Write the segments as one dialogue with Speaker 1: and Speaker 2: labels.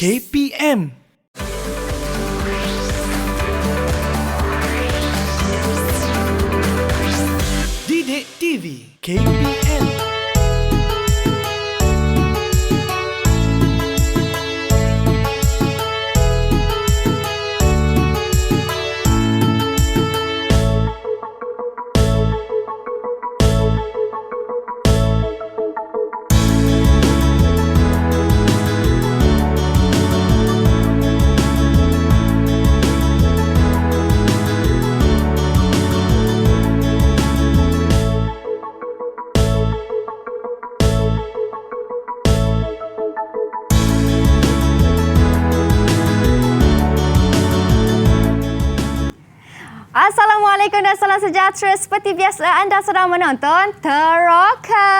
Speaker 1: KPM. Didik TV KPM.
Speaker 2: Assalamualaikum dan salam sejahtera. Seperti biasa anda sedang menonton Teroka.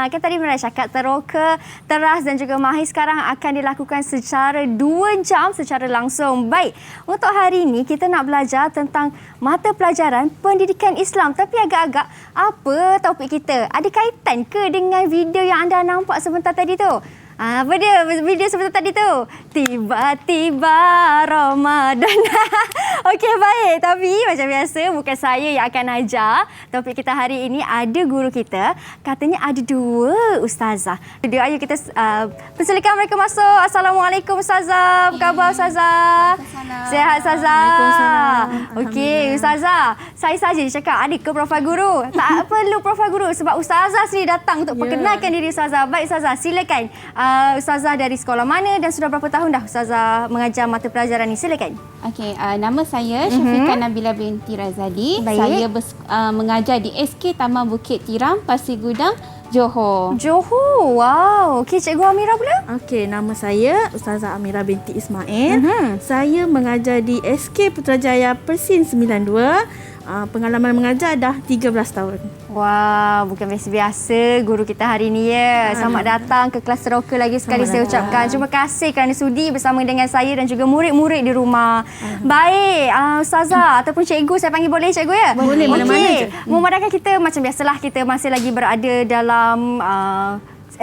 Speaker 2: Kan tadi Mira cakap Teroka, Teras dan juga Mahir sekarang akan dilakukan secara 2 jam secara langsung. Baik, untuk hari ini kita nak belajar tentang mata pelajaran pendidikan Islam. Tapi agak-agak apa topik kita? Ada kaitan ke dengan video yang anda nampak sebentar tadi tu? Apa dia video sebentar tadi tu? Tiba-tiba Ramadan. Okey, baik. Tapi macam biasa bukan saya yang akan ajar. Topik kita hari ini ada guru kita. Katanya ada 2 ustazah. Ayo kita persilakan mereka masuk. Assalamualaikum ustazah. Apa khabar ustazah? Sihat ustazah? Okey ustazah. Saya saja cakap ada ke Prof Guru? Tak perlu Prof Guru sebab ustazah sendiri datang untuk perkenalkan diri ustazah. Baik ustazah, silakan. Ustazah dari sekolah mana dan sudah berapa tahun dah ustazah mengajar mata pelajaran ni? Silakan.
Speaker 3: Okey, nama saya Syafiqah Nabila binti Razali.
Speaker 2: Baik.
Speaker 3: Saya mengajar di SK Taman Bukit Tiram, Pasir Gudang, Johor.
Speaker 2: Johor. Wow. Okey, Cikgu Amira pula?
Speaker 4: Okey, nama saya Ustazah Amira binti Ismail. Saya mengajar di SK Putrajaya Persin 92. Pengalaman mengajar dah 13 tahun.
Speaker 2: Wah, bukan biasa-biasa guru kita hari ini ya. Selamat datang ke kelas Teroka lagi sekali saya ucapkan. Terima kasih kerana sudi bersama dengan saya dan juga murid-murid di rumah. Baik, Ustazah ataupun Cikgu, saya panggil boleh Cikgu ya?
Speaker 4: Boleh, mana-mana je.
Speaker 2: Memudahkan kita macam biasalah kita masih lagi berada dalam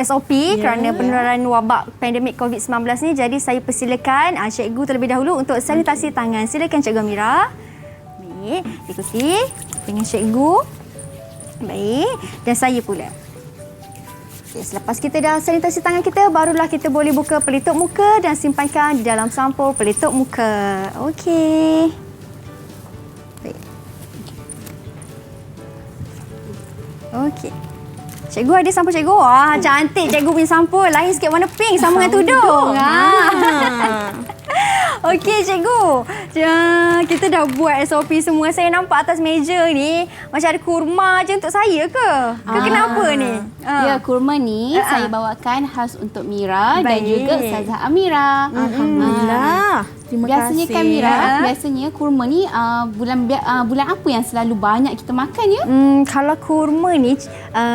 Speaker 2: SOP kerana penularan wabak pandemik COVID-19 ni. Jadi saya persilakan Cikgu terlebih dahulu untuk sanitasi tangan. Silakan Cikgu Amira. Baik, ikuti dengan Cikgu. Baik, dan saya pula. Okay, selepas kita dah sanitasi tangan kita, barulah kita boleh buka pelitup muka dan simpankan di dalam sampul pelitup muka. Okey. Baik. Okey. Cikgu ada sampul cikgu. Wah, cantik cikgu punya sampul. Lain sikit warna pink sama dengan tudung. Okey cikgu. Kita dah buat SOP semua. Saya nampak atas meja ni macam ada kurma je untuk saya ke? Kenapa ni?
Speaker 3: Ya, kurma ni saya bawakan khas untuk Mira dan juga Ustazah Amira.
Speaker 4: Alhamdulillah. Terima
Speaker 3: Biasanya
Speaker 4: kasih.
Speaker 3: kan Mira, biasanya kurma ni bulan apa yang selalu banyak kita makan ya?
Speaker 2: Kalau kurma ni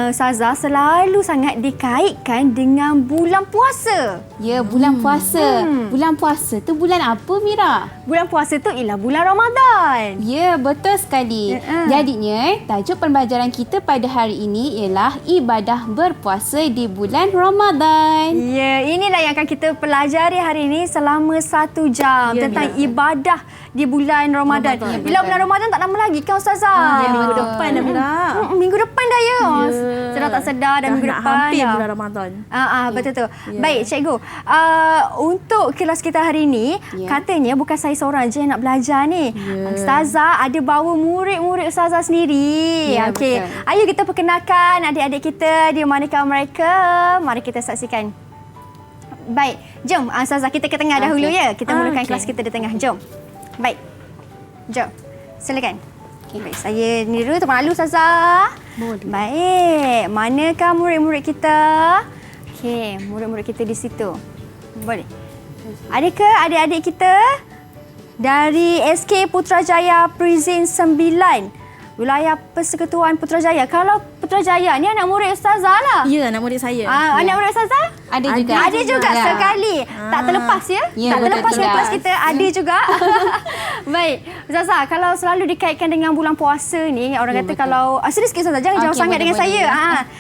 Speaker 2: Ustazah selalu sangat dikaitkan dengan bulan puasa.
Speaker 3: Ya, bulan puasa. Bulan puasa tu bulan apa Mira?
Speaker 2: Bulan puasa tu ialah bulan Ramadan.
Speaker 3: Ya, betul sekali. Jadinya, tajuk pembelajaran kita pada hari ini ialah ibadah berpuasa di bulan Ramadan.
Speaker 2: Ya, inilah yang akan kita pelajari hari ini selama 1 jam tentang ibadah di bulan Ramadan. Bila bulan Ramadan tak lama lagi kan Ustazah?
Speaker 4: Minggu depan dah Mira.
Speaker 2: Minggu depan dah ya. Saya dah tak sedar dah minggu depan
Speaker 4: hampir
Speaker 2: dah.
Speaker 4: bulan Ramadan.
Speaker 2: Betul tu. Baik cikgu. Untuk kelas kita hari ini, katanya bukan saya seorang je yang nak belajar ni. Ustazah ada bawa murid-murid Ustazah sendiri. Okey. Ayo kita perkenalkan adik-adik kita, di manakah mereka? Mari kita saksikan. Baik, jom Ustazah kita ke tengah dahulu ya. Kita mulakan kelas kita di tengah. Jom. Baik. Jom. Silakan. Baik, saya niru Tuan Malu Ustazah.
Speaker 4: Boleh.
Speaker 2: Baik, manakah murid-murid kita? Okey, murid-murid kita di situ. Boleh. Adakah adik-adik kita dari SK Putrajaya Prison 9? wilayah Persekutuan Putrajaya. Kalau Putrajaya ni anak murid Ustazah lah.
Speaker 4: Ya, anak murid saya.
Speaker 2: Anak murid Ustazah?
Speaker 3: Ada juga.
Speaker 2: Ada juga
Speaker 3: Ya.
Speaker 2: sekali. Tak terlepas ya?
Speaker 3: Ya,
Speaker 2: Tak
Speaker 3: betul
Speaker 2: terlepas
Speaker 3: tidak.
Speaker 2: kelas kita ada juga. Baik. Ustazah, kalau selalu dikaitkan dengan bulan puasa ni, orang kata
Speaker 3: betul.
Speaker 2: kalau... serius sikit Ustazah, jangan jauh
Speaker 3: Okey,
Speaker 2: sangat dengan
Speaker 3: boleh.
Speaker 2: saya.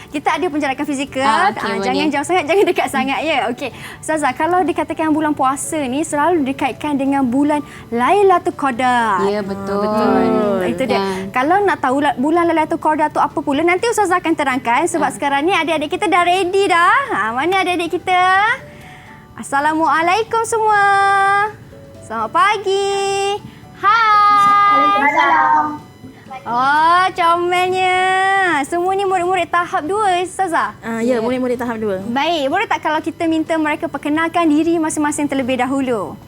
Speaker 2: Kita ada penjarakan fizikal.
Speaker 3: Okey,
Speaker 2: Jangan
Speaker 3: boleh.
Speaker 2: jauh sangat, jangan dekat sangat ya. Okey. Ustazah, kalau dikatakan bulan puasa ni selalu dikaitkan dengan bulan Lailatul Qadar.
Speaker 3: Ya, betul.
Speaker 2: Itu dia.
Speaker 3: Dan-
Speaker 2: Kalau nak tahu bulan Lailatul Qadar tu apa pula, nanti Ustazah akan terangkan sebab sekarang ni adik-adik kita dah ready dah. Mana adik-adik kita? Assalamualaikum semua. Selamat pagi. Hai.
Speaker 5: Waalaikumsalam.
Speaker 2: Oh, comelnya. Semua ni murid-murid tahap 2 Ustazah.
Speaker 4: Ya, murid-murid tahap 2.
Speaker 2: Baik, boleh tak kalau kita minta mereka perkenalkan diri masing-masing terlebih dahulu?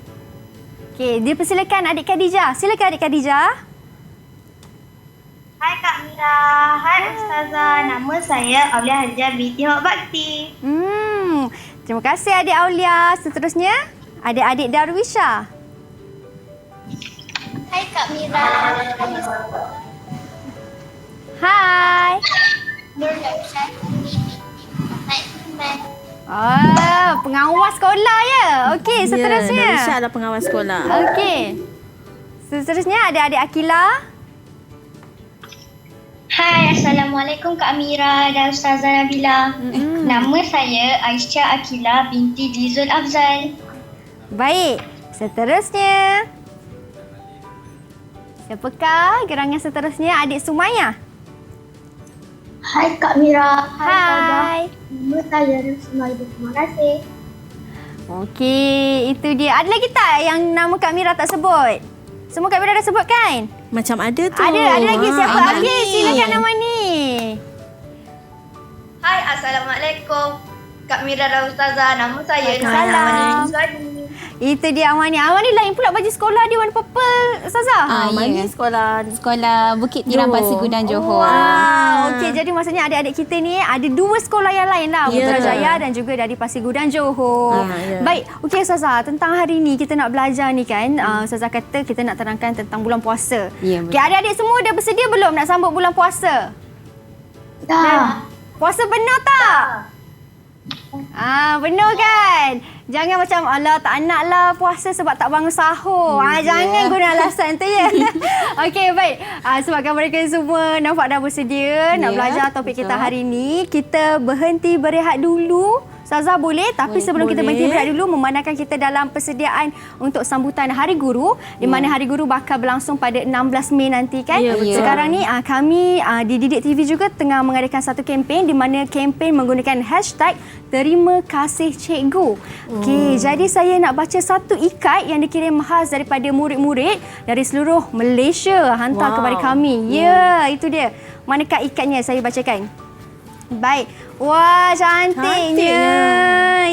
Speaker 2: Okey, dipersilakan adik Khadijah. Silakan adik Khadijah.
Speaker 5: Hai Kak Mira. Hai Ustazah. Nama saya Aulia Hajah binti Mak Bakti.
Speaker 2: Terima kasih adik Aulia. Seterusnya, adik-adik Darwisha.
Speaker 5: Hai Kak Mira.
Speaker 2: Hai.
Speaker 5: Nur Darwisha. Hai Iman.
Speaker 2: Pengawas sekolah ya. Okey, seterusnya.
Speaker 4: Ya, Darwisha adalah pengawas sekolah.
Speaker 2: Okey. Seterusnya, adik-adik Akila.
Speaker 5: Hai, Assalamualaikum Kak Mira dan Ustazah Nabila. Nama saya Aisyah Akila binti Dizul Afzal.
Speaker 2: Baik. Seterusnya. Siapakah gerangan seterusnya? Adik Sumayah.
Speaker 5: Hai Kak Mira.
Speaker 2: Hai.
Speaker 5: Nama saya Rusmai. Terima kasih.
Speaker 2: Okey, itu dia. Ada lagi tak yang nama Kak Mira tak sebut? Semua Kak Mira dah sebut kan?
Speaker 4: Macam ada tu.
Speaker 2: Ada lagi siapa?
Speaker 3: ada
Speaker 2: Okey,
Speaker 3: ni.
Speaker 2: silakan nama ni.
Speaker 5: Hai, Assalamualaikum Kak Mira dan Ustazah. Nama saya
Speaker 2: Waalaikumsalam. Itu dia Amani. Amani lain pula baju sekolah dia warna purple, Ustazah.
Speaker 4: Mani
Speaker 3: Ya.
Speaker 4: sekolah.
Speaker 3: Sekolah Bukit Tiram
Speaker 4: Johor.
Speaker 3: Pasir Gudang Johor.
Speaker 2: Wow. Okey, jadi maksudnya adik-adik kita ni ada 2 sekolah yang lain lah.
Speaker 4: Ya.
Speaker 2: Putrajaya dan juga dari Pasir Gudang Johor.
Speaker 4: Ya.
Speaker 2: Baik. Okey Ustazah, tentang hari ni kita nak belajar ni kan. Ustazah kata kita nak terangkan tentang bulan puasa.
Speaker 3: Ya, betul.
Speaker 2: Okey, adik-adik semua dah bersedia belum nak sambut bulan puasa?
Speaker 5: Dah.
Speaker 2: Puasa benar tak? Benar kan? Jangan macam alah tak naklah puasa sebab tak bangun sahur. Jangan guna alasan tu ya. Okey, baik. Sebabkan mereka semua nampak dah bersedia nak
Speaker 3: Ya,
Speaker 2: belajar topik
Speaker 3: betul.
Speaker 2: kita hari ini, kita berhenti berehat dulu. Ustazah boleh, tapi sebelum kita berhenti berehat dulu, memandangkan kita dalam persediaan untuk sambutan Hari Guru, di mana Hari Guru bakal berlangsung pada 16 Mei nanti kan.
Speaker 4: Ya, betul.
Speaker 2: Sekarang ni kami di Didik TV juga tengah mengadakan satu kempen di mana kempen menggunakan hashtag Terima Kasih Cikgu. Okey, jadi saya nak baca satu ikat yang dikirim khas daripada murid-murid dari seluruh Malaysia hantar kepada kami. Ya, itu dia. Manakah ikatnya? Saya bacakan. Baik. Wah, cantiknya.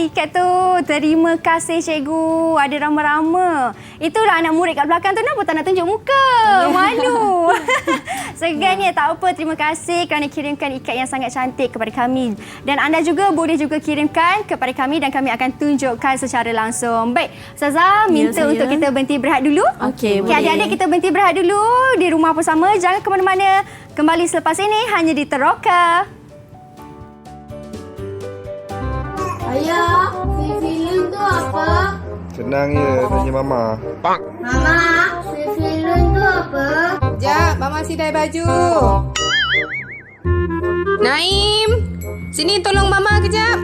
Speaker 2: Ikat tu. Terima kasih cikgu. Ada rama-rama. Itulah anak murid kat belakang tu. Kenapa tak nak tunjuk muka? Malu. Segan ya. Tak apa. Terima kasih kerana kirimkan ikat yang sangat cantik kepada kami. Dan anda juga boleh juga kirimkan kepada kami dan kami akan tunjukkan secara langsung. Baik. Ustazah, minta
Speaker 4: saya.
Speaker 2: untuk kita berhenti berehat dulu.
Speaker 4: Okey, boleh.
Speaker 2: Adik-adik kita berhenti berehat dulu di rumah bersama. Jangan ke mana-mana. Kembali selepas ini hanya di Teroka.
Speaker 6: Ayah, film tu apa?
Speaker 7: Senang je, tanya Mama.
Speaker 6: Mama, film tu apa?
Speaker 8: Sekejap, Mama sidai baju. Naim, sini tolong Mama kejap.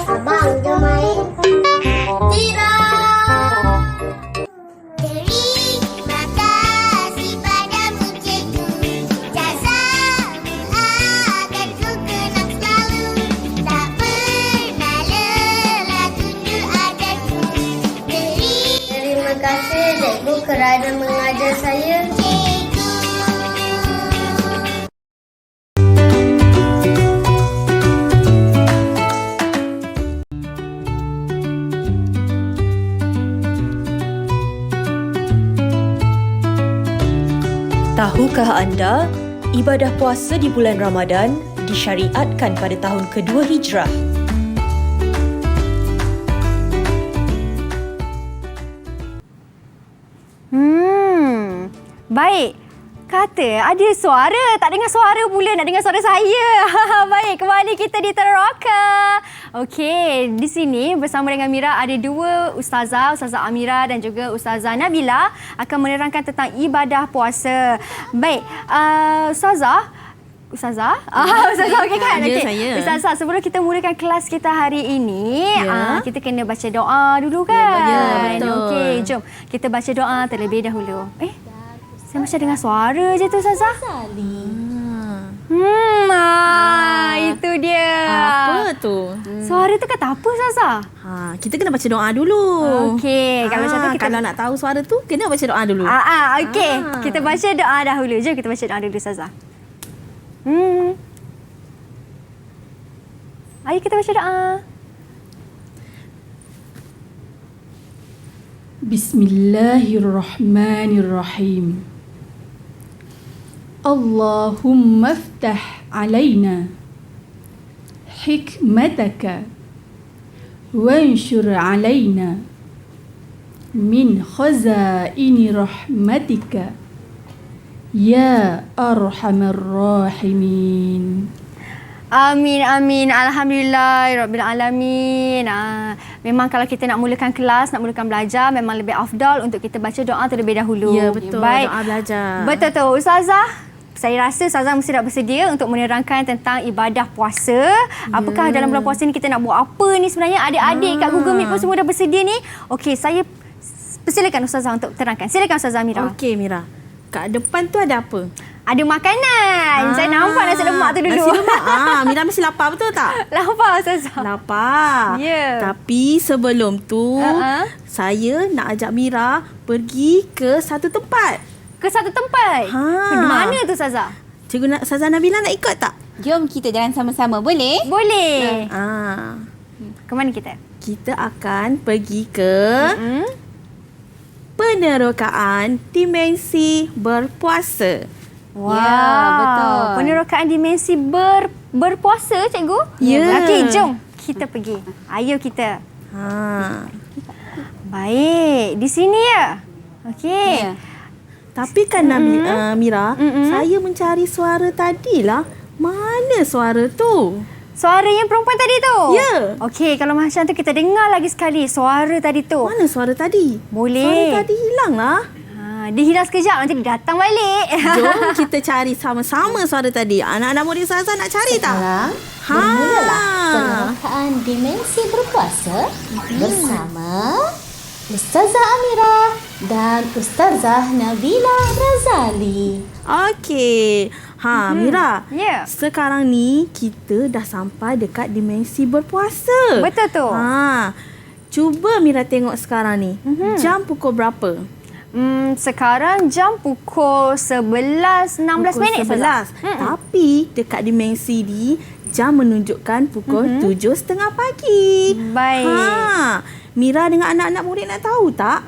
Speaker 6: Abang, jom main. Tidak. Terima kasih padamu cikgu. Jazamu akan ku kenang selalu. Tak pernah lelah tunjuk ajarku. Terima kasih cikgu kerana mengajar saya.
Speaker 9: Tahukah anda, ibadah puasa di bulan Ramadan disyariatkan pada tahun kedua Hijrah.
Speaker 2: Baik. Kata ada suara, tak dengar suara pula, nak dengar suara saya. Baik, kembali kita di Teroka. Okey, di sini bersama dengan Mira ada dua Ustazah Amira dan juga Ustazah Nabila akan menerangkan tentang ibadah puasa. Baik, Ustazah, okey kan?
Speaker 4: Ya,
Speaker 2: Okey.
Speaker 4: saya.
Speaker 2: Ustazah, sebelum kita mulakan kelas kita hari ini, kita kena baca doa dulu kan?
Speaker 4: Ya, betul.
Speaker 2: Okey, jom kita baca doa terlebih dahulu. Saya macam dengar suara je tu, Ustazah. Itu dia.
Speaker 4: Apa tu?
Speaker 2: Suara tu kata apa, Ustazah?
Speaker 4: Kita kena baca doa dulu.
Speaker 2: Okey, kalau macam tu kita...
Speaker 4: Kalau nak tahu suara tu, kena baca doa dulu.
Speaker 2: Okey. Kita baca doa dahulu. Jom kita baca doa dulu, Ustazah. Ayo kita baca doa.
Speaker 10: Bismillahirrahmanirrahim. Allahumma aftah alaina hikmataka wanshur alaina min khazaini rahmatika ya arhamar rahimin.
Speaker 2: Amin, amin. Alhamdulillah, Rabbil Alamin. Memang kalau kita nak mulakan kelas, nak mulakan belajar, memang lebih afdal untuk kita baca doa terlebih dahulu.
Speaker 4: Ya, betul.
Speaker 2: Baik.
Speaker 4: Doa belajar.
Speaker 2: Betul tu, Ustazah. Saya rasa Ustazah mesti dah bersedia untuk menerangkan tentang ibadah puasa. Apakah dalam bulan puasa ni kita nak buat apa ni sebenarnya? Adik-adik kat Google Meet pun semua dah bersedia ni. Okey, saya persilakan Ustazah untuk terangkan. Silakan Ustazah Mira.
Speaker 4: Okey, Mira. Kat depan tu ada apa?
Speaker 2: Ada makanan. Saya nampak nasi lemak tu dulu.
Speaker 4: Nasi lemak. Mira mesti lapar, betul tak?
Speaker 2: Lapar, Ustazah.
Speaker 4: Lapar.
Speaker 2: Ya.
Speaker 4: Tapi sebelum tu, saya nak ajak Mira pergi ke satu tempat.
Speaker 2: Ke satu tempat? Di mana tu, Ustazah?
Speaker 4: Cikgu Ustazah Nabila nak ikut tak?
Speaker 3: Jom kita jalan sama-sama, boleh?
Speaker 2: Boleh. Ke mana kita?
Speaker 4: Kita akan pergi ke penerokaan dimensi berpuasa.
Speaker 2: Wow.
Speaker 3: Ya, betul.
Speaker 2: Penerokaan dimensi berpuasa, cikgu?
Speaker 4: Ya.
Speaker 2: Okey, jom kita pergi. Ayo kita. Baik, di sini ya. Okey.
Speaker 3: Ya.
Speaker 4: Tapi kan Mira, saya mencari suara tadilah. Mana suara tu?
Speaker 2: Suara yang perempuan tadi tu?
Speaker 4: Ya.
Speaker 2: Okey, kalau macam tu kita dengar lagi sekali suara tadi tu.
Speaker 4: Mana suara tadi?
Speaker 2: Boleh.
Speaker 4: Suara tadi hilang lah.
Speaker 2: Dia hilang sekejap, nanti dia datang balik.
Speaker 4: Jom kita cari sama-sama suara tadi. Anak-anak murid Ustazah nak cari tak?
Speaker 11: Bermulalah penerokaan dimensi berpuasa bersama Ustazah Amira dan Ustazah Nabila Razali.
Speaker 4: Okey. Mira.
Speaker 2: Ya.
Speaker 4: Sekarang ni kita dah sampai dekat dimensi berpuasa.
Speaker 2: Betul tu.
Speaker 4: Cuba Mira tengok sekarang ni. Jam pukul berapa?
Speaker 2: Sekarang jam pukul 11.16 minit.
Speaker 4: 11. Tapi dekat dimensi ni jam menunjukkan pukul 7.30 pagi.
Speaker 2: Baik.
Speaker 4: Mira dengan anak-anak murid nak tahu tak?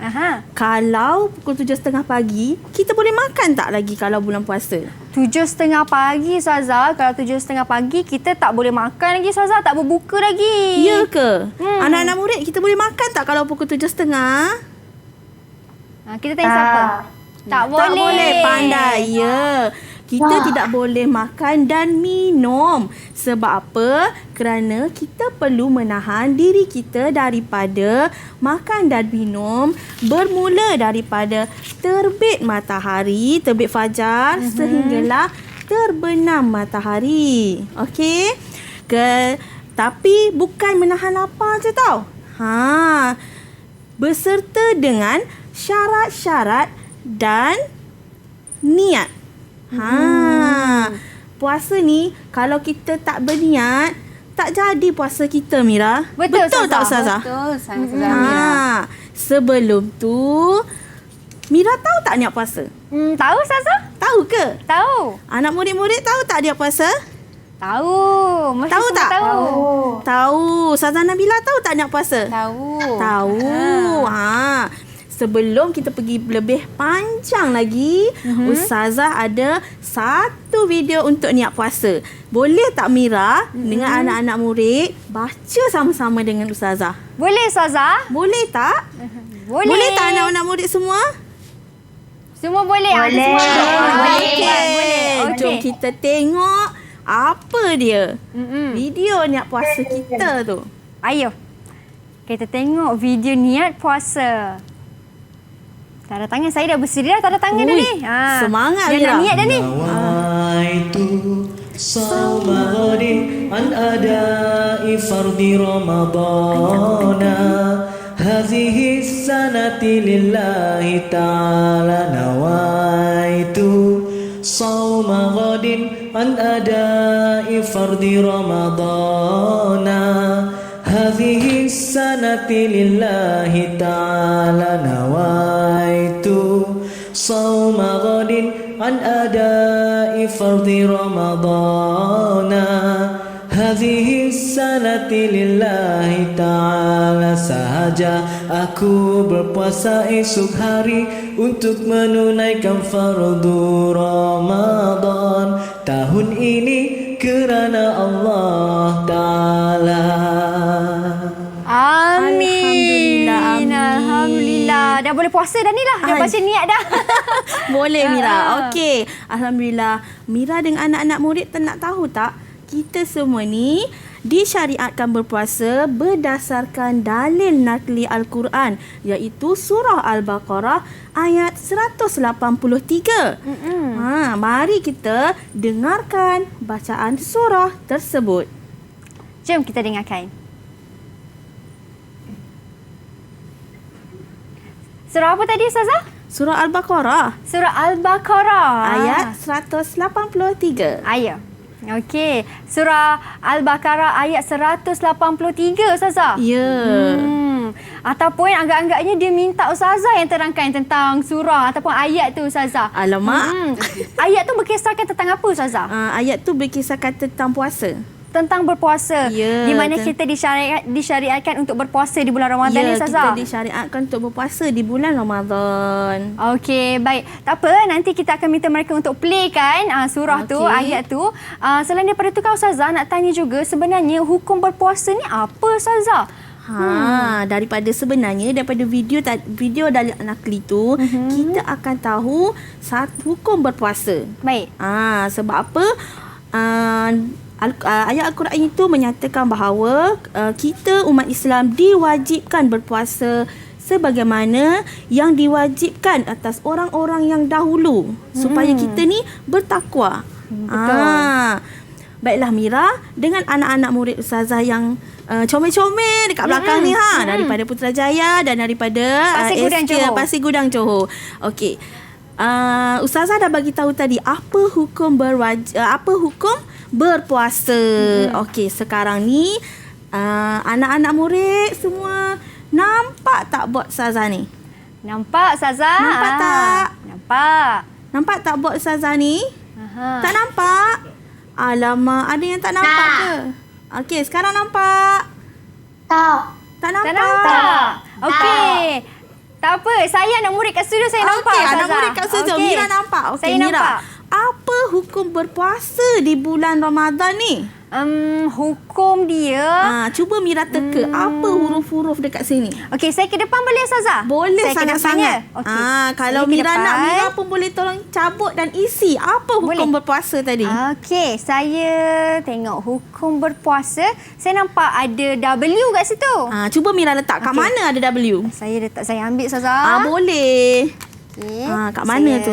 Speaker 4: Kalau pukul 7.30 pagi, kita boleh makan tak lagi kalau bulan puasa?
Speaker 2: 7.30 pagi, Ustazah. Kalau 7.30 pagi, kita tak boleh makan lagi, Ustazah. Tak berbuka lagi.
Speaker 4: Ya ke? Anak-anak murid, kita boleh makan tak kalau pukul 7.30?
Speaker 2: Kita tanya siapa? Tak boleh.
Speaker 4: Tak boleh, pandai. Ya. Kita tidak boleh makan dan minum. Sebab apa? Kerana kita perlu menahan diri kita daripada makan dan minum bermula daripada terbit matahari, terbit fajar sehinggalah terbenam matahari. Okey? Tapi bukan menahan lapar je tau. Beserta dengan syarat-syarat dan niat. Puasa ni kalau kita tak berniat, tak jadi puasa kita, Mira. Betul tak, Ustazah?
Speaker 3: Betul, Ustazah Mira.
Speaker 4: Sebelum tu, Mira tahu tak niat puasa?
Speaker 2: Tahu, Ustazah?
Speaker 4: Tahu ke?
Speaker 2: Tahu.
Speaker 4: Anak murid-murid tahu tak niat puasa?
Speaker 2: Tahu.
Speaker 4: Tahu tak? Tahu. Ustazah Nabila tahu tak niat puasa?
Speaker 3: Tahu.
Speaker 4: Sebelum kita pergi lebih panjang lagi, Ustazah ada satu video untuk niat puasa. Boleh tak Mira dengan anak-anak murid baca sama-sama dengan Ustazah?
Speaker 2: Boleh, Ustazah.
Speaker 4: Boleh tak?
Speaker 2: Boleh.
Speaker 4: Boleh tak anak-anak murid semua?
Speaker 2: Semua boleh?
Speaker 5: Boleh.
Speaker 2: Boleh.
Speaker 4: Jom kita tengok apa dia. Video niat puasa kita tu.
Speaker 2: Ayo. Kita tengok video niat puasa. Tanda tangan saya dah bersedia tanda tangan dah ni.
Speaker 4: Semangat
Speaker 2: dia nak
Speaker 4: Mira.
Speaker 2: niat dah ni.
Speaker 1: Nawaitu sawma ghadin an adai fardi ramadana hadhihi sanati lillahi ta'ala nawaitu sawma ghadin an adai fardi ramadana hadhihi sanati lillahi ta'ala nawaitu sawma ghadin an adai fardi ramadana hadhihi sanati lillahi ta'ala sahaja aku berpuasa esok hari untuk menunaikan fardu Ramadan tahun ini kerana Allah Ta'ala.
Speaker 2: Amin.
Speaker 4: Alhamdulillah.
Speaker 2: Alhamdulillah. Dah boleh puasa dah ni lah. Dah baca niat dah.
Speaker 4: Boleh Mira. Okey. Alhamdulillah. Mira dengan anak-anak murid nak tahu tak? Kita semua ni disyariatkan berpuasa berdasarkan dalil nakli Al-Quran, iaitu surah Al-Baqarah ayat 183. Mari kita dengarkan bacaan surah tersebut.
Speaker 2: Jom kita dengarkan. Surah apa tadi Ustazah?
Speaker 4: Surah Al-Baqarah
Speaker 2: Surah Al-Baqarah.
Speaker 4: ayat 183.
Speaker 2: Ayo. Okey. Surah Al-Baqarah ayat 183 Ustazah.
Speaker 4: Ya.
Speaker 2: Ataupun agak-agaknya dia minta Ustazah yang terangkan tentang surah ataupun ayat tu Ustazah.
Speaker 4: Alamak.
Speaker 2: Ayat tu berkisarkan tentang apa Ustazah?
Speaker 4: Ayat tu berkisarkan tentang puasa.
Speaker 2: Tentang berpuasa.
Speaker 4: Ya,
Speaker 2: di mana kita disyariatkan untuk berpuasa di bulan Ramadan ni Ustazah.
Speaker 4: Kita disyariatkan untuk berpuasa di bulan Ramadan.
Speaker 2: Okey, baik. Tak apa, nanti kita akan minta mereka untuk playkan surah tu, ayat tu. Selain daripada tu kan Ustazah nak tanya juga sebenarnya hukum berpuasa ni apa Ustazah?
Speaker 4: Daripada video dalil nakli tu, kita akan tahu hukum berpuasa.
Speaker 2: Baik.
Speaker 4: Sebab apa? Ayat Al-Quran itu menyatakan bahawa kita umat Islam diwajibkan berpuasa sebagaimana yang diwajibkan atas orang-orang yang dahulu supaya kita ni bertakwa.
Speaker 2: Betul.
Speaker 4: Baiklah Mira, dengan anak-anak murid Ustazah yang comel-comel dekat belakang ni daripada Putrajaya dan daripada Pasir Gudang Johor. Okey. Ustazah dah bagi tahu tadi apa hukum berpuasa. Okey, sekarang ni anak-anak murid semua nampak tak bot Ustazah ni?
Speaker 2: Nampak Ustazah?
Speaker 4: Nampak tak?
Speaker 2: Nampak.
Speaker 4: Nampak tak bot Ustazah ni? Tak nampak? Alamak, ada yang tak nampak ke? Okey, sekarang nampak? Tak nampak?
Speaker 2: Tak nampak. Okey. Tak apa, saya anak murid kat studio saya nampak.
Speaker 4: Okey, anak murid kat studio. Mira nampak. Okey,
Speaker 2: saya
Speaker 4: Mira.
Speaker 2: nampak.
Speaker 4: Apa hukum berpuasa di bulan Ramadan ni?
Speaker 2: Hukum dia.
Speaker 4: Cuba Mira teka apa huruf-huruf dekat sini.
Speaker 2: Okey, saya ke depan boleh Ustazah?
Speaker 4: Boleh
Speaker 2: saya
Speaker 4: sangat-sangat. Kalau Mira nak, Mira pun boleh tolong cabut dan isi apa hukum berpuasa tadi.
Speaker 2: Okey, saya tengok hukum berpuasa. Saya nampak ada W kat situ.
Speaker 4: Cuba Mira letak kat mana ada W.
Speaker 2: Saya ambil Ustazah.
Speaker 4: Boleh.
Speaker 2: Okay.
Speaker 4: Kat mana tu?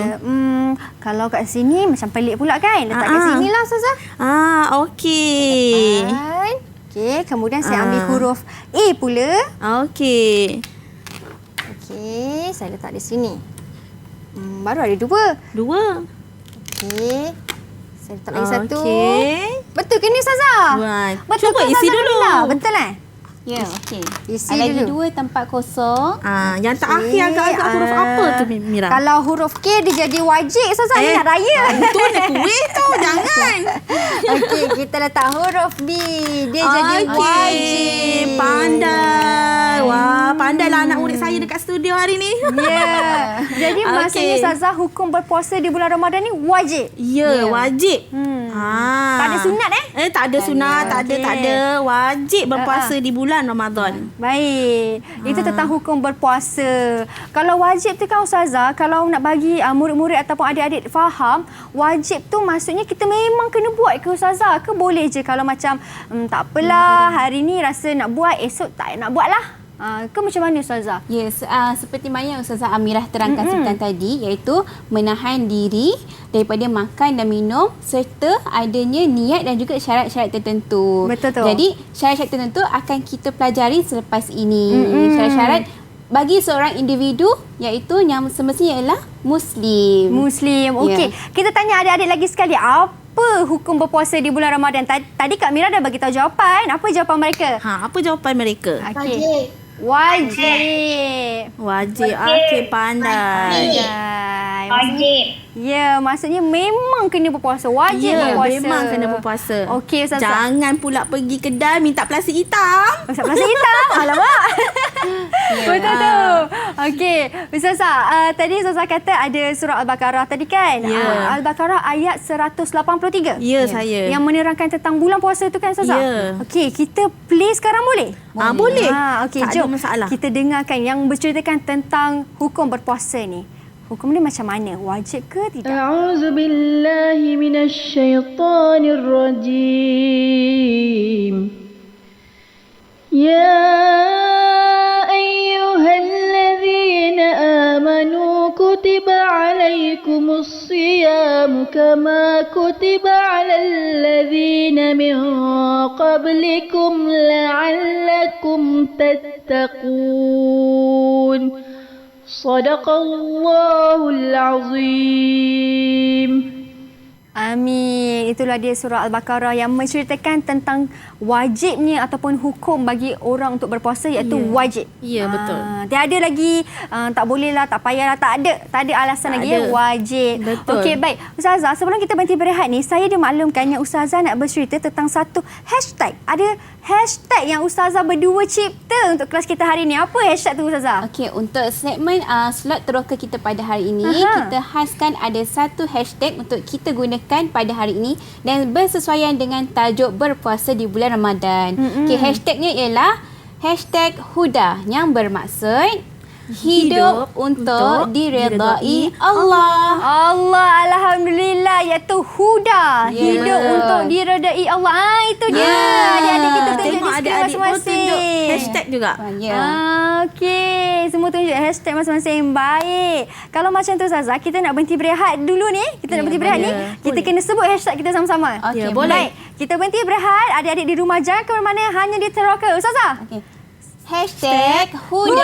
Speaker 2: Kalau kat sini macam pelik pula kan. Letak kat sini lah Ustazah.
Speaker 4: Okey.
Speaker 2: Okey, kemudian saya ambil huruf A pula.
Speaker 4: Okey.
Speaker 2: Okey, saya letak di sini. Baru ada 2. Okey. Saya letak lagi 1. Betul ke ni Ustazah? Betul
Speaker 4: cuba isi dulu.
Speaker 2: Betul kan?
Speaker 3: Ya, okey.
Speaker 2: Isi
Speaker 3: lagi
Speaker 2: dulu.
Speaker 3: 2 tempat kosong.
Speaker 4: Yang terakhir agak-agak huruf apa tu Mira?
Speaker 2: Kalau huruf K dia jadi wajib Ustazah ni nak raya.
Speaker 4: Itu nak kuih tu, jangan.
Speaker 2: Okey, kita letak huruf B. Dia jadi wajib.
Speaker 4: Pandai. Wah, pandailah anak murid saya dekat studio hari ni.
Speaker 2: Ya. Jadi maksudnya Ustazah, hukum berpuasa di bulan Ramadan ni wajib.
Speaker 4: Ya, wajib.
Speaker 2: Tak ada sunat
Speaker 4: tak ada sunat, tak ada. Wajib berpuasa di bulan Ramadan.
Speaker 2: Baik. Itu tentang hukum berpuasa. Kalau wajib tu kan Ustazah, kalau nak bagi murid-murid ataupun adik-adik faham, wajib tu maksudnya kita memang kena buat ke Ustazah? Ke boleh je kalau macam tak apalah, hari ni rasa nak buat, esok tak nak buat lah? Ke macam mana Ustazah?
Speaker 3: Yes, seperti mana yang Ustazah Amirah terangkan sebentar tadi, iaitu menahan diri daripada makan dan minum serta adanya niat dan juga syarat-syarat tertentu.
Speaker 2: Betul tu.
Speaker 3: Jadi syarat-syarat tertentu akan kita pelajari selepas ini. Syarat-syarat bagi seorang individu iaitu yang semestinya ialah Muslim.
Speaker 2: Okey. Kita tanya adik-adik lagi sekali, apa hukum berpuasa di bulan Ramadan? Tadi Kak Mira dah bagi tahu jawapan. Apa jawapan mereka?
Speaker 4: Apa jawapan mereka?
Speaker 2: Okey. Wajib.
Speaker 4: Okey, pandai.
Speaker 5: Wajib.
Speaker 2: Ya, maksudnya memang kena berpuasa. Wajib berpuasa.
Speaker 4: Memang kena berpuasa.
Speaker 2: Okey, Ustazah.
Speaker 4: Jangan pula pergi kedai minta plastik hitam.
Speaker 2: Plastik hitam? Alamak. Betul tu. Okey, Ustazah, tadi Ustazah kata ada surah Al-Baqarah tadi kan? Al-Baqarah ayat 183.
Speaker 4: Ya, saya.
Speaker 2: Yang menerangkan tentang bulan puasa tu kan Ustazah?
Speaker 4: Ya.
Speaker 2: Okey, kita play sekarang boleh?
Speaker 4: Boleh.
Speaker 2: Okey,
Speaker 4: tak
Speaker 2: jom
Speaker 4: ada masalah.
Speaker 2: kita dengarkan yang berceritakan tentang hukum berpuasa ni. Hukum ni macam mana? Wajib ke tidak?
Speaker 10: A'udzu billahi minasyaitonir rajim. Ya ayyuhalladzina amanu kutiba alaikumus siyamu kama kutiba alal ladzina min qablikum la'allakum tattaqun. Sadaqallahul azim.
Speaker 2: Amin. Itulah dia surah Al-Baqarah yang menceritakan tentang wajibnya ataupun hukum bagi orang untuk berpuasa iaitu wajib.
Speaker 4: Ya, betul.
Speaker 2: Tiada lagi tak bolehlah, tak payahlah, tak ada alasan lagi ya, wajib.
Speaker 4: Betul.
Speaker 2: Okey, baik. Ustazah, sebelum kita berhenti berehat ni, saya dimaklumkan yang Ustazah nak bercerita tentang satu hashtag. Ada hashtag yang Ustazah berdua cipta untuk kelas kita hari ni. Apa hashtag tu Ustazah?
Speaker 3: Okey, untuk segmen slot teroka kita pada hari ini, kita khaskan ada satu hashtag untuk kita gunakan pada hari ini dan bersesuaian dengan tajuk berpuasa di bulan Ramadan. Okey, hashtagnya ialah hashtag Huda yang bermaksud hidup untuk diredai Allah.
Speaker 2: Alhamdulillah, iaitu Huda. Hidup untuk diredai Allah. Itu dia. Adik-adik kita tunjuk di skrin masing-masing.
Speaker 4: Tunjuk hashtag juga.
Speaker 2: Okey, semua tunjuk hashtag masing-masing. Baik. Kalau macam tu Ustazah, kita nak berhenti berehat dulu ni. Kita nak berhenti berehat ni. Kita kena sebut hashtag kita sama-sama.
Speaker 3: Okey,
Speaker 2: Baik.
Speaker 3: boleh.
Speaker 2: Kita berhenti berehat. Adik-adik di rumah jangan ke mana-mana, hanya di Teroka. Ustazah.
Speaker 3: Okey. Hashtag Huda.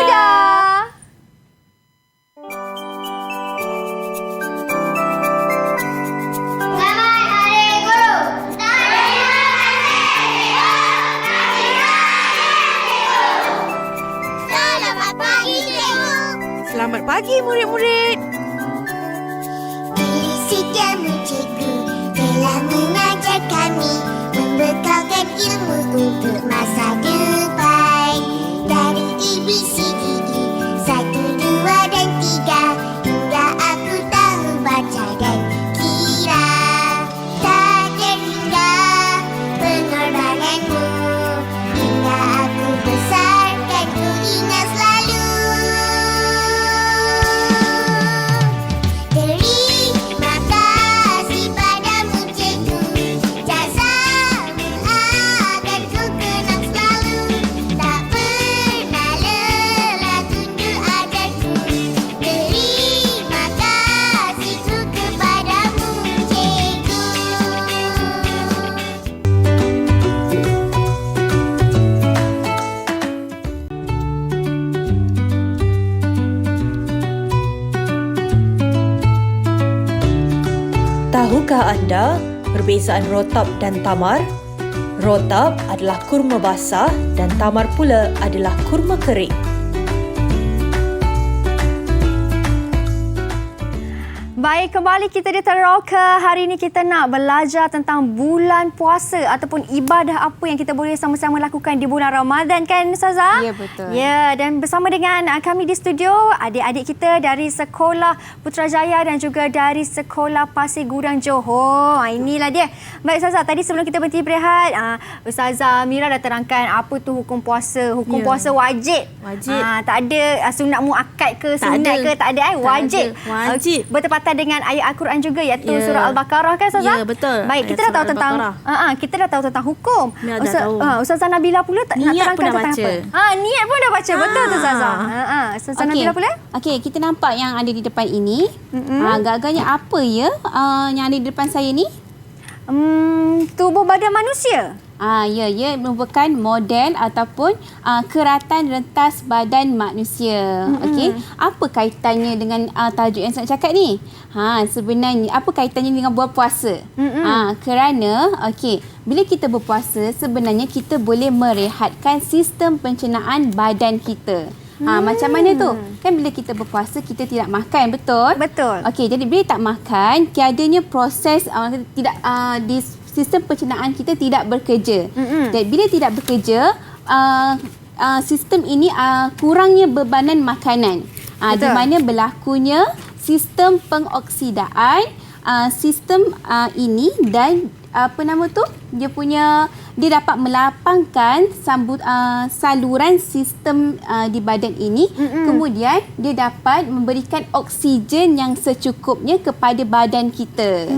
Speaker 6: Selamat Hari Guru. Selamat pagi cikgu.
Speaker 4: Selamat pagi murid-murid.
Speaker 6: Setiamu cikgu telah mengajar kami, membekalkan ilmu untuk masa depan. Dari ABCDE 1, 2 dan 3 hingga aku tahu baca dan kira. Tak terhingga pengorbananmu hingga aku besar kan ku ingat selalu. Terima kasih padamu cikgu, jazamu akan ku kenang selalu. Tak pernah lelah tunduk ajarku. Terima kasihku kepadamu cikgu.
Speaker 9: Tahukah anda perbezaan rotab dan tamar? Rotab adalah kurma basah dan tamar pula adalah kurma kering.
Speaker 2: Baik, kembali kita di Teroka. Hari ini kita nak belajar tentang bulan puasa ataupun ibadah apa yang kita boleh sama-sama lakukan di bulan Ramadan, kan Ustazah?
Speaker 3: Ya, betul.
Speaker 2: Ya, dan bersama dengan kami di studio, adik-adik kita dari Sekolah Putrajaya dan juga dari Sekolah Pasir Gudang Johor. Inilah dia. Baik Ustazah, tadi sebelum kita berhenti berehat, Ustazah Amira dah terangkan apa tu hukum puasa. Hukum puasa wajib.
Speaker 4: Wajib.
Speaker 2: Tak ada sunat muakkad ke, sunat ke, tak ada. Wajib.
Speaker 4: Wajib.
Speaker 2: Bertepatan dengan ayat Al-Quran juga, iaitu surah Al-Baqarah, kan Ustazah?
Speaker 4: Ya, betul.
Speaker 2: Baik, kita
Speaker 4: Ayat
Speaker 2: dah tahu
Speaker 4: surah
Speaker 2: tentang kita dah tahu tentang hukum.
Speaker 4: Ya, dah tahu.
Speaker 2: Ustazah Nabila pula nak
Speaker 4: Niat
Speaker 2: terangkan
Speaker 4: pun dah
Speaker 2: tentang
Speaker 4: baca.
Speaker 2: apa? Niat pun dah baca. Betul tu Ustazah. Ustazah Nabila pula?
Speaker 3: Okey, kita nampak yang ada di depan ini. Agak-agaknya apa ya yang ada di depan saya ni?
Speaker 2: Tubuh badan manusia.
Speaker 3: Ya, merupakan model ataupun keratan rentas badan manusia. Okey, apa kaitannya dengan tajuk yang saya cakap ni? Sebenarnya apa kaitannya dengan berpuasa? Kerana bila kita berpuasa, sebenarnya kita boleh merehatkan sistem pencernaan badan kita. Macam mana tu? Kan bila kita berpuasa, kita tidak makan, betul?
Speaker 2: Betul.
Speaker 3: Okey, jadi bila tak makan, tiadanya proses di sistem pencernaan kita tidak bekerja. Dan bila tidak bekerja, sistem ini kurangnya bebanan makanan. Di mana berlakunya sistem pengoksidaan sistem ini, dan dia dapat melapangkan saluran sistem di badan ini. Kemudian dia dapat memberikan oksigen yang secukupnya kepada badan kita.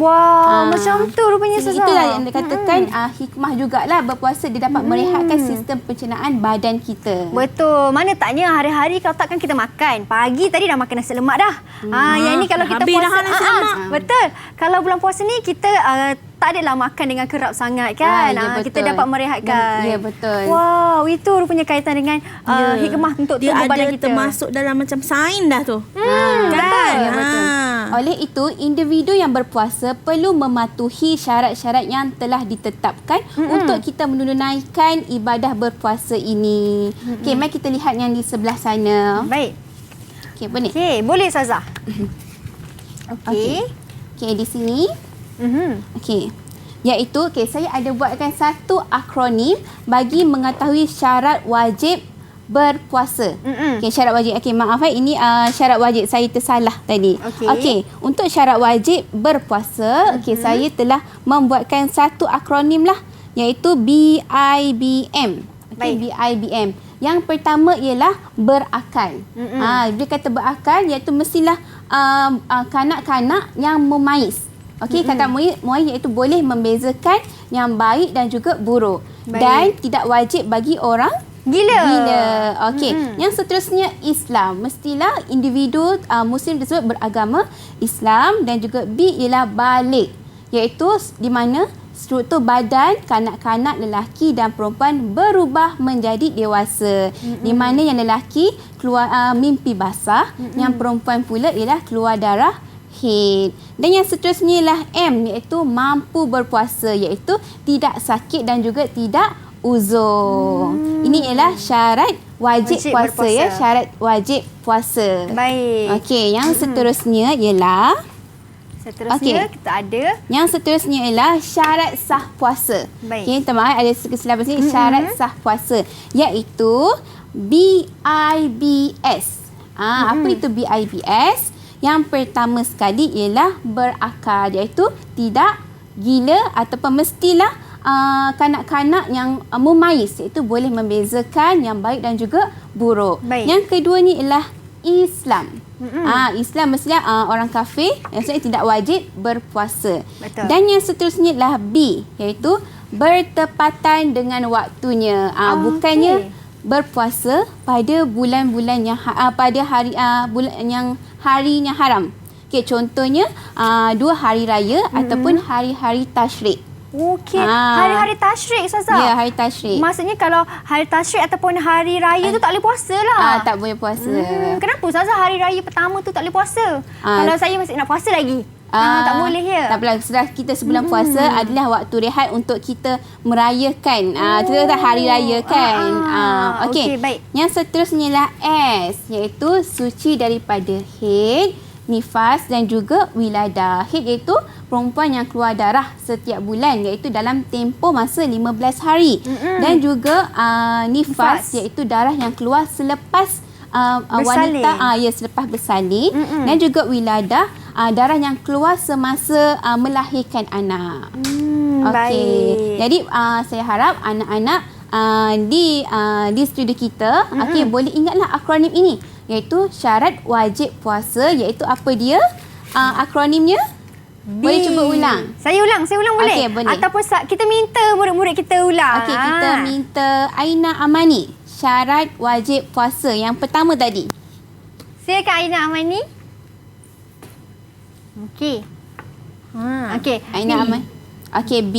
Speaker 2: Macam tu rupanya Ustazah.
Speaker 3: Itulah yang dikatakan hikmah jugalah berpuasa, dia dapat merehatkan sistem pencernaan badan kita.
Speaker 2: Betul. Mana taknya hari-hari kalau takkan kita makan. Pagi tadi dah makan nasi lemak dah. Yang ni kalau kita puasa
Speaker 4: nasi lemak.
Speaker 2: Betul. Kalau bulan puasa ni kita tak adalah makan dengan kerap sangat, kan? Kita dapat merehatkan.
Speaker 3: Ya, betul.
Speaker 2: Wow, itu rupanya kaitan dengan hikmah untuk tubuh badan kita.
Speaker 4: Dia ada termasuk dalam macam sains dah tu.
Speaker 2: Betul.
Speaker 3: Ya, betul. Oleh itu, individu yang berpuasa perlu mematuhi syarat-syarat yang telah ditetapkan untuk kita menunaikan ibadah berpuasa ini. Okey, mari kita lihat yang di sebelah sana.
Speaker 2: Baik.
Speaker 3: Okey, apa ni?
Speaker 2: Okey, boleh Ustazah. Okey.
Speaker 3: Okey, di sini. Okey. Iaitu, saya ada buatkan satu akronim bagi mengetahui syarat wajib berpuasa. Syarat wajib. Maaf ini syarat wajib, saya tersalah tadi. Okey, untuk syarat wajib berpuasa, saya telah membuatkan satu akronim lah, iaitu BIBM. BIBM. Yang pertama ialah berakal. Bila kata berakal, iaitu mestilah kanak-kanak yang memais. Kata muayyiz iaitu boleh membezakan yang baik dan juga buruk. Dan tidak wajib bagi orang gila. Yang seterusnya Islam. Mestilah individu Muslim tersebut beragama Islam. Dan juga B ialah balik, iaitu di mana struktur badan kanak-kanak lelaki dan perempuan berubah menjadi dewasa. Di mana yang lelaki keluar mimpi basah, yang perempuan pula ialah keluar darah haid. Dan yang seterusnya ialah M, iaitu mampu berpuasa, iaitu tidak sakit dan juga tidak uzur. Ini ialah syarat wajib puasa, ya, syarat wajib puasa.
Speaker 2: Baik.
Speaker 3: Yang seterusnya ialah
Speaker 2: kita ada
Speaker 3: yang seterusnya ialah syarat sah puasa. Baik. Teman-teman, ada kesilapan sini, syarat sah puasa, iaitu BIBS. Apa itu BIBS? Yang pertama sekali ialah berakal, iaitu tidak gila ataupun mestilah kanak-kanak yang memais, iaitu boleh membezakan yang baik dan juga buruk. Yang keduanya ialah Islam. Islam mestilah orang kafir, yang sebenarnya tidak wajib berpuasa. Dan yang seterusnya ialah B, iaitu bertepatan dengan waktunya. Bukannya berpuasa pada bulan-bulan yang pada hari bulan yang harinya haram. Contohnya 2 hari raya ataupun hari-hari tasyrik.
Speaker 2: Hari-hari tasyrik, Ustazah?
Speaker 3: Ya, hari tasyrik.
Speaker 2: Maksudnya kalau hari tasyrik ataupun hari raya tu tak boleh puasa lah.
Speaker 3: Tak boleh puasa.
Speaker 2: Kenapa Ustazah hari raya pertama tu tak boleh puasa? Kalau saya masih nak puasa lagi. Tak boleh ya?
Speaker 3: Tak apalah, setelah kita sebulan puasa adalah waktu rehat untuk kita merayakan kita hari raya, kan.
Speaker 2: Okey, baik.
Speaker 3: Yang seterusnya ialah S, iaitu suci daripada haid nifas dan juga wiladah. Haid iaitu perempuan yang keluar darah setiap bulan iaitu dalam tempoh masa 15 hari. Dan juga nifas iaitu darah yang keluar selepas wanita selepas bersalin. Dan juga wiladah darah yang keluar semasa melahirkan anak. Okey. Jadi saya harap anak-anak di studio kita boleh ingatlah akronim ini iaitu syarat wajib puasa iaitu apa dia akronimnya? Boleh cuba ulang?
Speaker 2: Saya ulang boleh?
Speaker 3: Okey, boleh.
Speaker 2: Ataupun kita minta murid-murid kita ulang.
Speaker 3: Okey, kita minta Aina Amani syarat wajib puasa yang pertama tadi.
Speaker 2: Silakan Aina Amani. Okey. Okey,
Speaker 3: Aina Amani. Okey, B.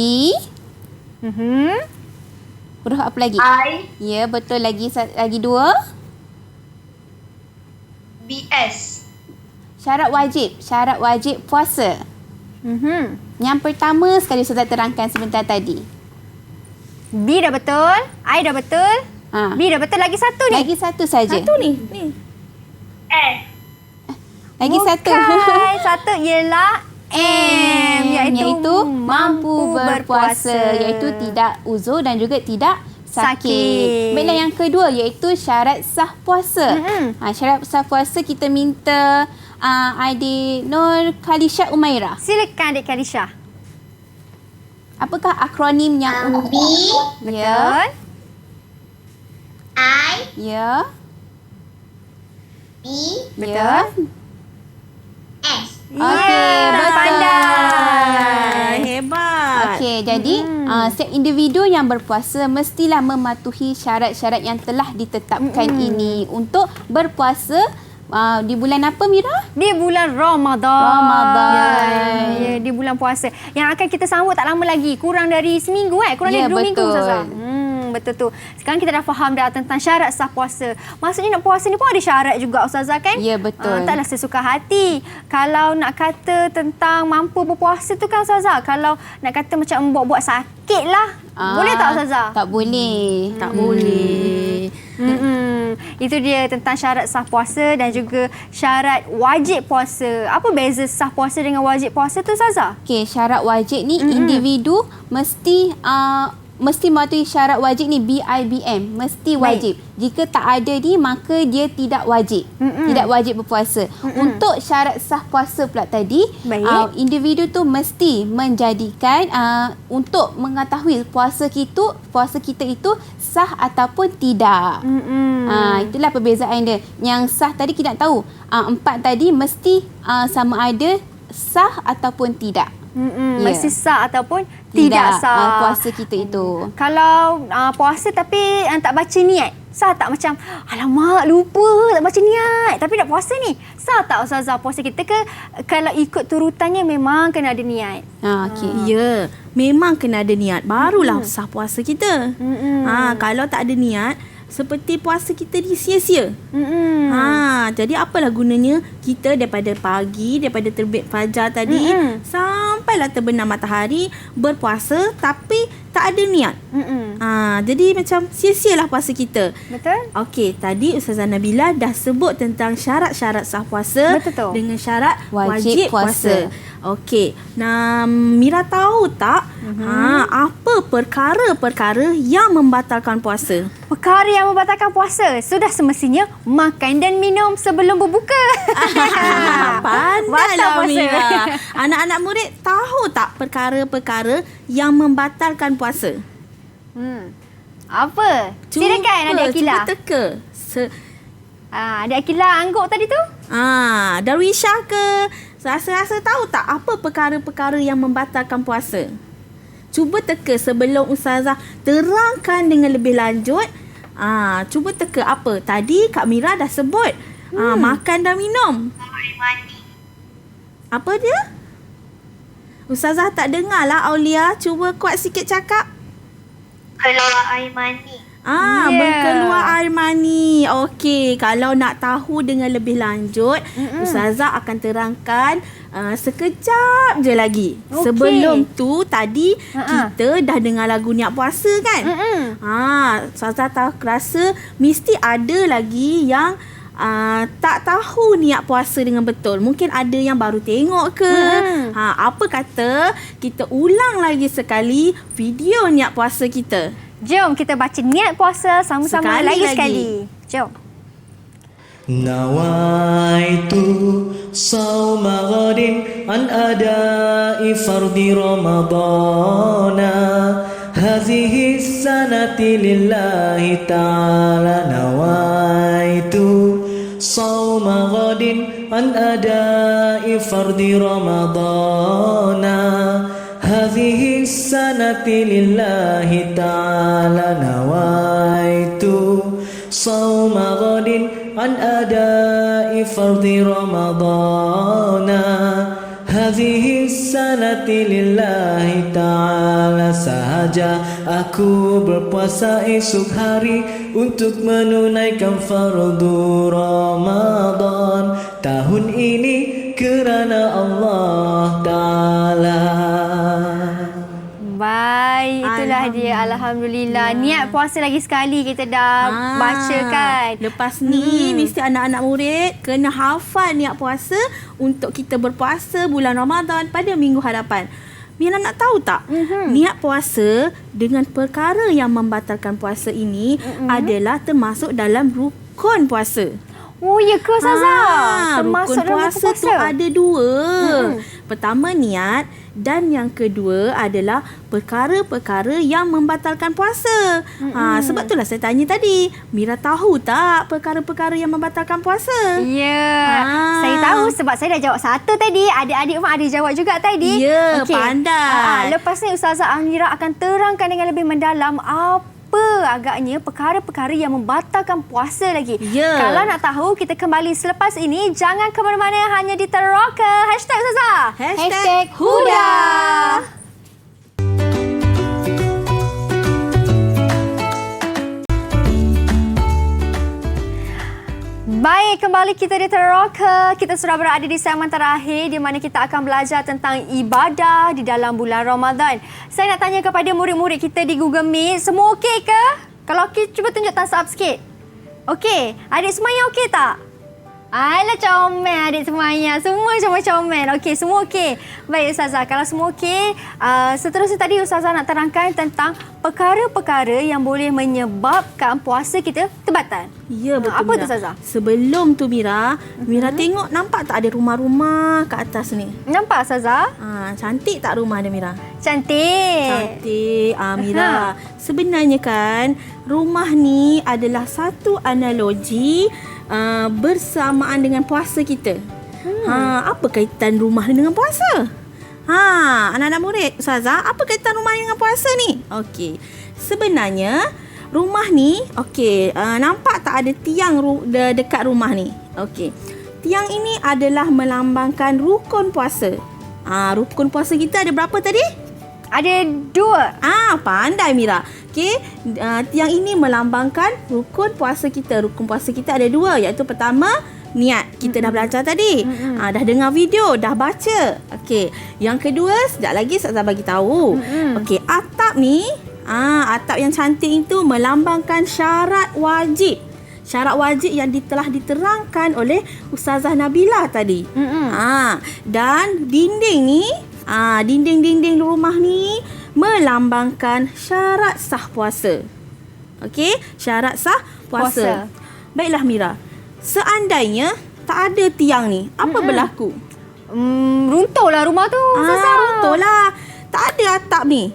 Speaker 3: Huruf apa lagi?
Speaker 5: I.
Speaker 3: Ya, betul. Lagi dua.
Speaker 5: BS.
Speaker 3: Syarat wajib puasa. Yang pertama sekali Ustazah terangkan sebentar tadi.
Speaker 2: B dah betul, I dah betul. B dah betul, lagi satu ni.
Speaker 3: Lagi satu saja.
Speaker 4: Satu ni.
Speaker 5: S.
Speaker 3: Lagi satu.
Speaker 2: Satu ialah M,
Speaker 3: iaitu mampu berpuasa, iaitu tidak uzur dan juga tidak sakit. Baiklah, yang kedua iaitu syarat sah puasa. Syarat sah puasa kita minta adik Nur Khalisha Umairah.
Speaker 2: Silakan adik Khalisha.
Speaker 3: Apakah akronim yang
Speaker 5: B.
Speaker 3: Ya.
Speaker 5: I.
Speaker 3: Ya.
Speaker 5: B.
Speaker 3: Ya.
Speaker 5: S.
Speaker 3: Okey, betul.
Speaker 4: Pandai. Hebat.
Speaker 3: Okey, jadi setiap individu yang berpuasa mestilah mematuhi syarat-syarat yang telah ditetapkan ini untuk berpuasa di bulan apa, Mira?
Speaker 2: Di bulan Ramadan. Ya, di bulan puasa. Yang akan kita sambut tak lama lagi. Kurang dari seminggu Kurang dari 2 minggu, Ustazah. Betul tu. Sekarang kita dah faham dah tentang syarat sah puasa. Maksudnya nak puasa ni pun ada syarat juga, Ustazah, kan?
Speaker 3: Ya, betul.
Speaker 2: Taklah sesuka hati. Kalau nak kata tentang mampu berpuasa tu kan, Ustazah, kalau nak kata macam buat-buat sakit lah. Boleh tak, Ustazah?
Speaker 3: Tak boleh.
Speaker 4: Tak boleh.
Speaker 2: Itu dia tentang syarat sah puasa dan juga syarat wajib puasa. Apa beza sah puasa dengan wajib puasa tu, Ustazah?
Speaker 3: Okey, syarat wajib ni individu mesti mematuhi syarat wajib ni BIBM, mesti wajib. Jika tak ada ni maka dia tidak wajib. Tidak wajib berpuasa. Untuk syarat sah puasa pula tadi, individu tu mesti menjadikan untuk mengetahui puasa kita itu sah ataupun tidak. Itulah perbezaan dia. Yang sah tadi kita nak tahu. 4 tadi mesti sama ada sah ataupun tidak.
Speaker 2: Mesti sah ataupun tidak sah
Speaker 3: puasa kita itu.
Speaker 2: Kalau puasa tapi tak baca niat, sah tak? Macam alamak lupa tak baca niat tapi nak puasa ni, sah tak, Ustazah, puasa kita ke? Kalau ikut turutannya memang kena ada niat.
Speaker 4: Ya, memang kena ada niat barulah sah puasa kita. Kalau tak ada niat, seperti puasa kita ni sia-sia. Jadi apalah gunanya kita daripada pagi, daripada terbit fajar tadi sampailah terbenam matahari berpuasa tapi tak ada niat. Jadi macam sia-sialah puasa kita.
Speaker 2: Betul?
Speaker 4: Okey, tadi Ustazah Nabila dah sebut tentang syarat-syarat sah puasa dengan syarat wajib puasa. Okey, Mira tahu tak apa perkara-perkara yang membatalkan puasa?
Speaker 2: Perkara yang membatalkan puasa sudah semestinya makan dan minum sebelum berbuka.
Speaker 4: Pandailah Mira. Anak-anak murid tahu tak perkara-perkara yang membatalkan puasa?
Speaker 2: Apa? Silakan Adik Akila.
Speaker 4: Cuba teka.
Speaker 2: Adik Akila angguk tadi tu?
Speaker 4: Darwisha ke? Rasa-rasa tahu tak apa perkara-perkara yang membatalkan puasa? Cuba teka sebelum Ustazah terangkan dengan lebih lanjut. Cuba teka apa? Tadi Kak Mira dah sebut. Makan dan minum.
Speaker 5: Air mani.
Speaker 4: Apa dia? Ustazah tak dengar lah, Aulia. Cuba kuat sikit cakap.
Speaker 5: Keluar air mani.
Speaker 4: Berkeluar air mani. Okey, kalau nak tahu dengan lebih lanjut, Ustazah akan terangkan sekejap je lagi. Sebelum tu tadi kita dah dengar lagu niat puasa kan? Ustazah tahu rasa mesti ada lagi yang tak tahu niat puasa dengan betul. Mungkin ada yang baru tengok ke. Apa kata kita ulang lagi sekali video niat puasa kita.
Speaker 2: Jom kita baca niat puasa sama-sama sekali. Jom.
Speaker 1: Nawaitu sawma ghadin an adai fardi ramadana hadhihi sanati lillahi ta'ala. Nawaitu sawma ghadin an adai fardi ramadana hadhihi sanati lillahi ta'ala. Nawaitu sawma ghadin an adai fardhi ramadana hadhihi sanati lillahi ta'ala. Sahaja aku berpuasa esok hari untuk menunaikan fardu Ramadan tahun ini kerana Allah Ta'ala.
Speaker 2: Baik, itulah dia. Alhamdulillah. Niat puasa lagi sekali kita dah bacakan.
Speaker 4: Lepas ni mesti anak-anak murid kena hafal niat puasa untuk kita berpuasa bulan Ramadan pada minggu hadapan. Mira nak tahu tak? Niat puasa dengan perkara yang membatalkan puasa ini adalah termasuk dalam rukun puasa.
Speaker 2: Oh, ya ke Ustazah? Termasuk
Speaker 4: Rukun puasa tu ada dua. Pertama niat dan yang kedua adalah perkara-perkara yang membatalkan puasa. Sebab itulah saya tanya tadi. Mira tahu tak perkara-perkara yang membatalkan puasa?
Speaker 2: Ya, saya tahu sebab saya dah jawab satu tadi. Adik-adik rumah ada jawab juga tadi.
Speaker 4: Ya, pandai.
Speaker 2: Lepas ni Ustazah Amira akan terangkan dengan lebih mendalam apa agaknya perkara-perkara yang membatalkan puasa lagi. Kalau nak tahu, kita kembali selepas ini. Jangan ke mana-mana, hanya di Teroka. Hashtag Ustazah.
Speaker 3: Hashtag Huda.
Speaker 2: Baik, kembali kita di Teroka. Kita sudah berada di segmen terakhir di mana kita akan belajar tentang ibadah di dalam bulan Ramadan. Saya nak tanya kepada murid-murid kita di Google Meet, semua okey ke? Kalau okey, cuba tunjuk thumbs up sikit. Okey, adik semuanya okey tak? Alah, comel adik semuanya. Semua comel-comel. Okey, semua okey. Baik Ustazah, kalau semua okey, seterusnya tadi Ustazah nak terangkan tentang perkara-perkara yang boleh menyebabkan puasa kita terbatal.
Speaker 4: Ya, betul.
Speaker 2: Apa
Speaker 4: Mira.
Speaker 2: tu Ustazah?
Speaker 4: Sebelum tu Mira, Mira tengok nampak tak ada rumah-rumah kat atas ni?
Speaker 2: Nampak Ustazah?
Speaker 4: Cantik tak rumah dia Mira?
Speaker 2: Cantik.
Speaker 4: Cantik. Mira, sebenarnya kan rumah ni adalah satu analogi bersamaan dengan puasa kita. Apa kaitan rumah dengan puasa? Anak-anak murid, Ustazah, apa kaitan rumah dengan puasa ni? Okey. Sebenarnya rumah ni, nampak tak ada tiang dekat rumah ni? Okey. Tiang ini adalah melambangkan rukun puasa. Rukun puasa kita ada berapa tadi?
Speaker 2: Ada 2.
Speaker 4: Pandai Mira. Okey, tiang ini melambangkan rukun puasa kita. Rukun puasa kita ada 2, iaitu pertama niat. Kita dah belajar tadi. Dah dengar video, dah baca. Okey, yang kedua sekejap lagi Ustazah bagi tahu. Okey, atap ni, atap yang cantik itu melambangkan syarat wajib. Syarat wajib yang telah diterangkan oleh Ustazah Nabila tadi. Dan dinding ni, dinding-dinding rumah ni melambangkan syarat sah puasa. Okey, syarat sah puasa. Baiklah Mira, seandainya tak ada tiang ni, apa berlaku?
Speaker 2: Runtuhlah rumah tu.
Speaker 4: Runtuhlah. Tak ada atap ni.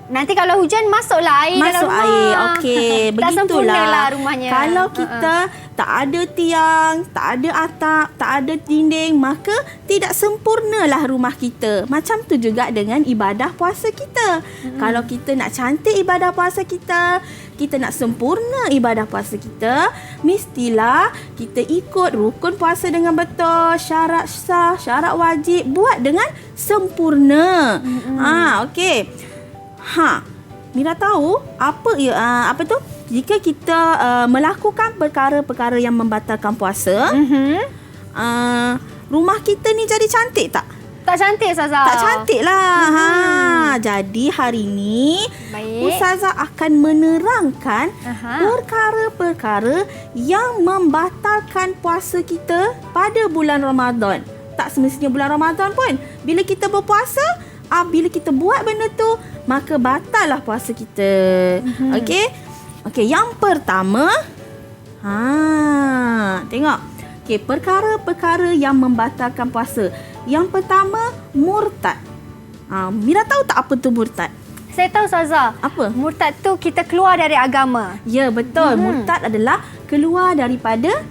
Speaker 2: Nanti kalau hujan masuklah air dalam rumah.
Speaker 4: Air. Okey, begitulah.
Speaker 2: Tak sempurnalah rumahnya.
Speaker 4: Kalau kita tak ada tiang, tak ada atap, tak ada dinding, maka tidak sempurnalah rumah kita. Macam tu juga dengan ibadah puasa kita. Kalau kita nak cantik ibadah puasa kita, kita nak sempurna ibadah puasa kita, mestilah kita ikut rukun puasa dengan betul, syarat sah, syarat wajib, buat dengan sempurna. Okey. Mira tahu apa tu? Jika kita melakukan perkara-perkara yang membatalkan puasa, rumah kita ni jadi cantik tak?
Speaker 2: Tak cantik Ustazah.
Speaker 4: Tak cantik lah. Jadi hari ni
Speaker 2: Baik.
Speaker 4: Ustazah akan menerangkan perkara-perkara yang membatalkan puasa kita pada bulan Ramadan. Tak semestinya bulan Ramadan pun. Bila kita berpuasa, bila kita buat benda tu, maka batal lah puasa kita. Okey, yang pertama, tengok. Okey, perkara-perkara yang membatalkan puasa. Yang pertama, murtad. Mira tahu tak apa tu murtad?
Speaker 2: Saya tahu Ustazah.
Speaker 4: Apa?
Speaker 2: Murtad tu kita keluar dari agama.
Speaker 4: Ya, betul. Murtad adalah keluar daripada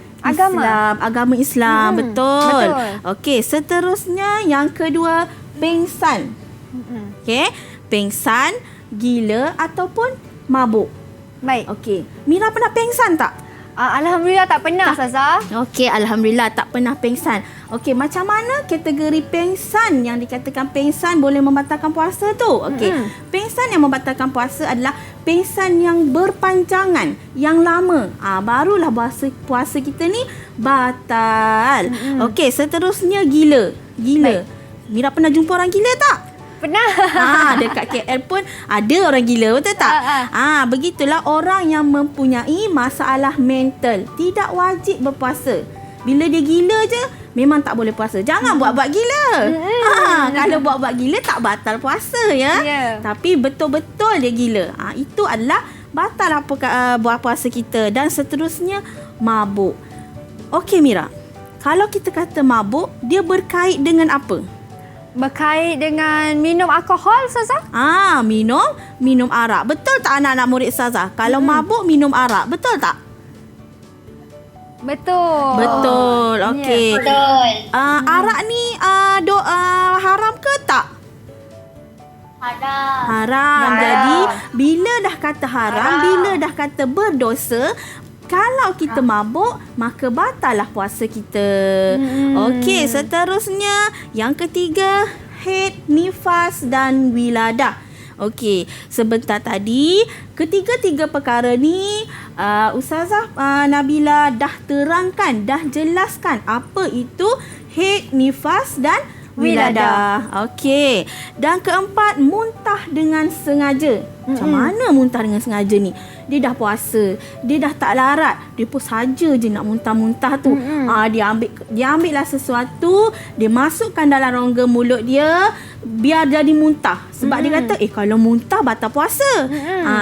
Speaker 4: agama Islam. Betul. Okey, seterusnya yang kedua, pengsan. Okey, pengsan, gila ataupun mabuk.
Speaker 2: Baik.
Speaker 4: Okey, Mira pernah pengsan tak?
Speaker 2: Alhamdulillah tak pernah Ustazah.
Speaker 4: Okey, alhamdulillah tak pernah pengsan. Okey, macam mana kategori pengsan yang dikatakan pengsan boleh membatalkan puasa tu? Okey, pengsan yang membatalkan puasa adalah pengsan yang berpanjangan, yang lama. Barulah puasa kita ni batal. Okey, seterusnya gila. Baik. Mira pernah jumpa orang gila tak?
Speaker 2: Pernah.
Speaker 4: Dekat KL pun ada orang gila, betul tak? Begitulah orang yang mempunyai masalah mental tidak wajib berpuasa. Bila dia gila je, memang tak boleh puasa. Jangan buat-buat gila. Kalau buat-buat gila tak batal puasa ya. Tapi betul-betul dia gila. Itu adalah batal buat puasa kita. Dan seterusnya mabuk. Okey Mira, kalau kita kata mabuk, dia berkait dengan apa?
Speaker 2: Berkait dengan minum alkohol Ustazah?
Speaker 4: Minum arak. Betul tak anak-anak murid Ustazah? Kalau mabuk minum arak, betul tak? Betul. Okey.
Speaker 5: Betul.
Speaker 4: Arak ni haram ke tak? Haram. Jadi bila dah kata haram, bila dah kata berdosa, kalau kita mabuk, maka batal lah puasa kita. Okey, seterusnya yang ketiga, haid, nifas dan wiladah. Okey, sebentar tadi ketiga-tiga perkara ni Ustazah Nabila dah terangkan, dah jelaskan apa itu haid, nifas dan wiladah. Okey. Dan keempat, muntah dengan sengaja. Macam mana muntah dengan sengaja ni? Dia dah puasa, dia dah tak larat, dia pun saja je nak muntah-muntah tu. Dia ambillah sesuatu, dia masukkan dalam rongga mulut dia biar jadi muntah. Sebab dia kata, kalau muntah batal puasa.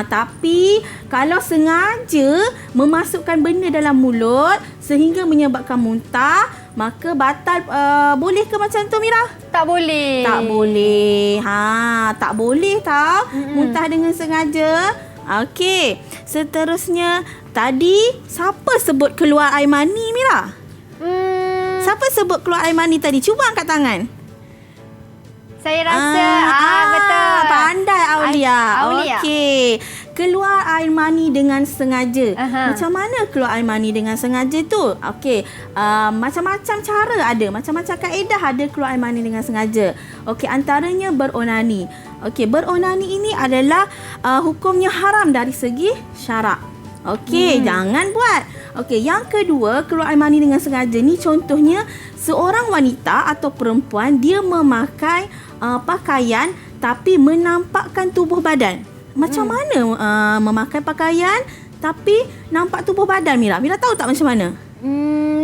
Speaker 4: Tapi kalau sengaja memasukkan benda dalam mulut sehingga menyebabkan muntah, maka batal. Boleh ke macam tu Mira?
Speaker 2: Tak boleh.
Speaker 4: Tak boleh. Tak boleh tau. Muntah dengan sengaja. Okey. Seterusnya, tadi siapa sebut keluar air mani Mira? Siapa sebut keluar air mani tadi? Cuba angkat tangan.
Speaker 2: Saya rasa betul.
Speaker 4: Pandai Aulia.
Speaker 2: Aulia.
Speaker 4: Okey. Keluar air mani dengan sengaja. Macam mana keluar air mani dengan sengaja tu? Okey. Macam-macam cara ada. Macam-macam kaedah ada keluar air mani dengan sengaja. Okey, antaranya beronani. Okey, beronani ini adalah hukumnya haram dari segi syarak. Okey, jangan buat. Okey, yang kedua, keluar air mani dengan sengaja ni contohnya seorang wanita atau perempuan dia memakai pakaian tapi menampakkan tubuh badan. Macam mana memakai pakaian tapi nampak tubuh badan Mira? Mira tahu tak macam mana?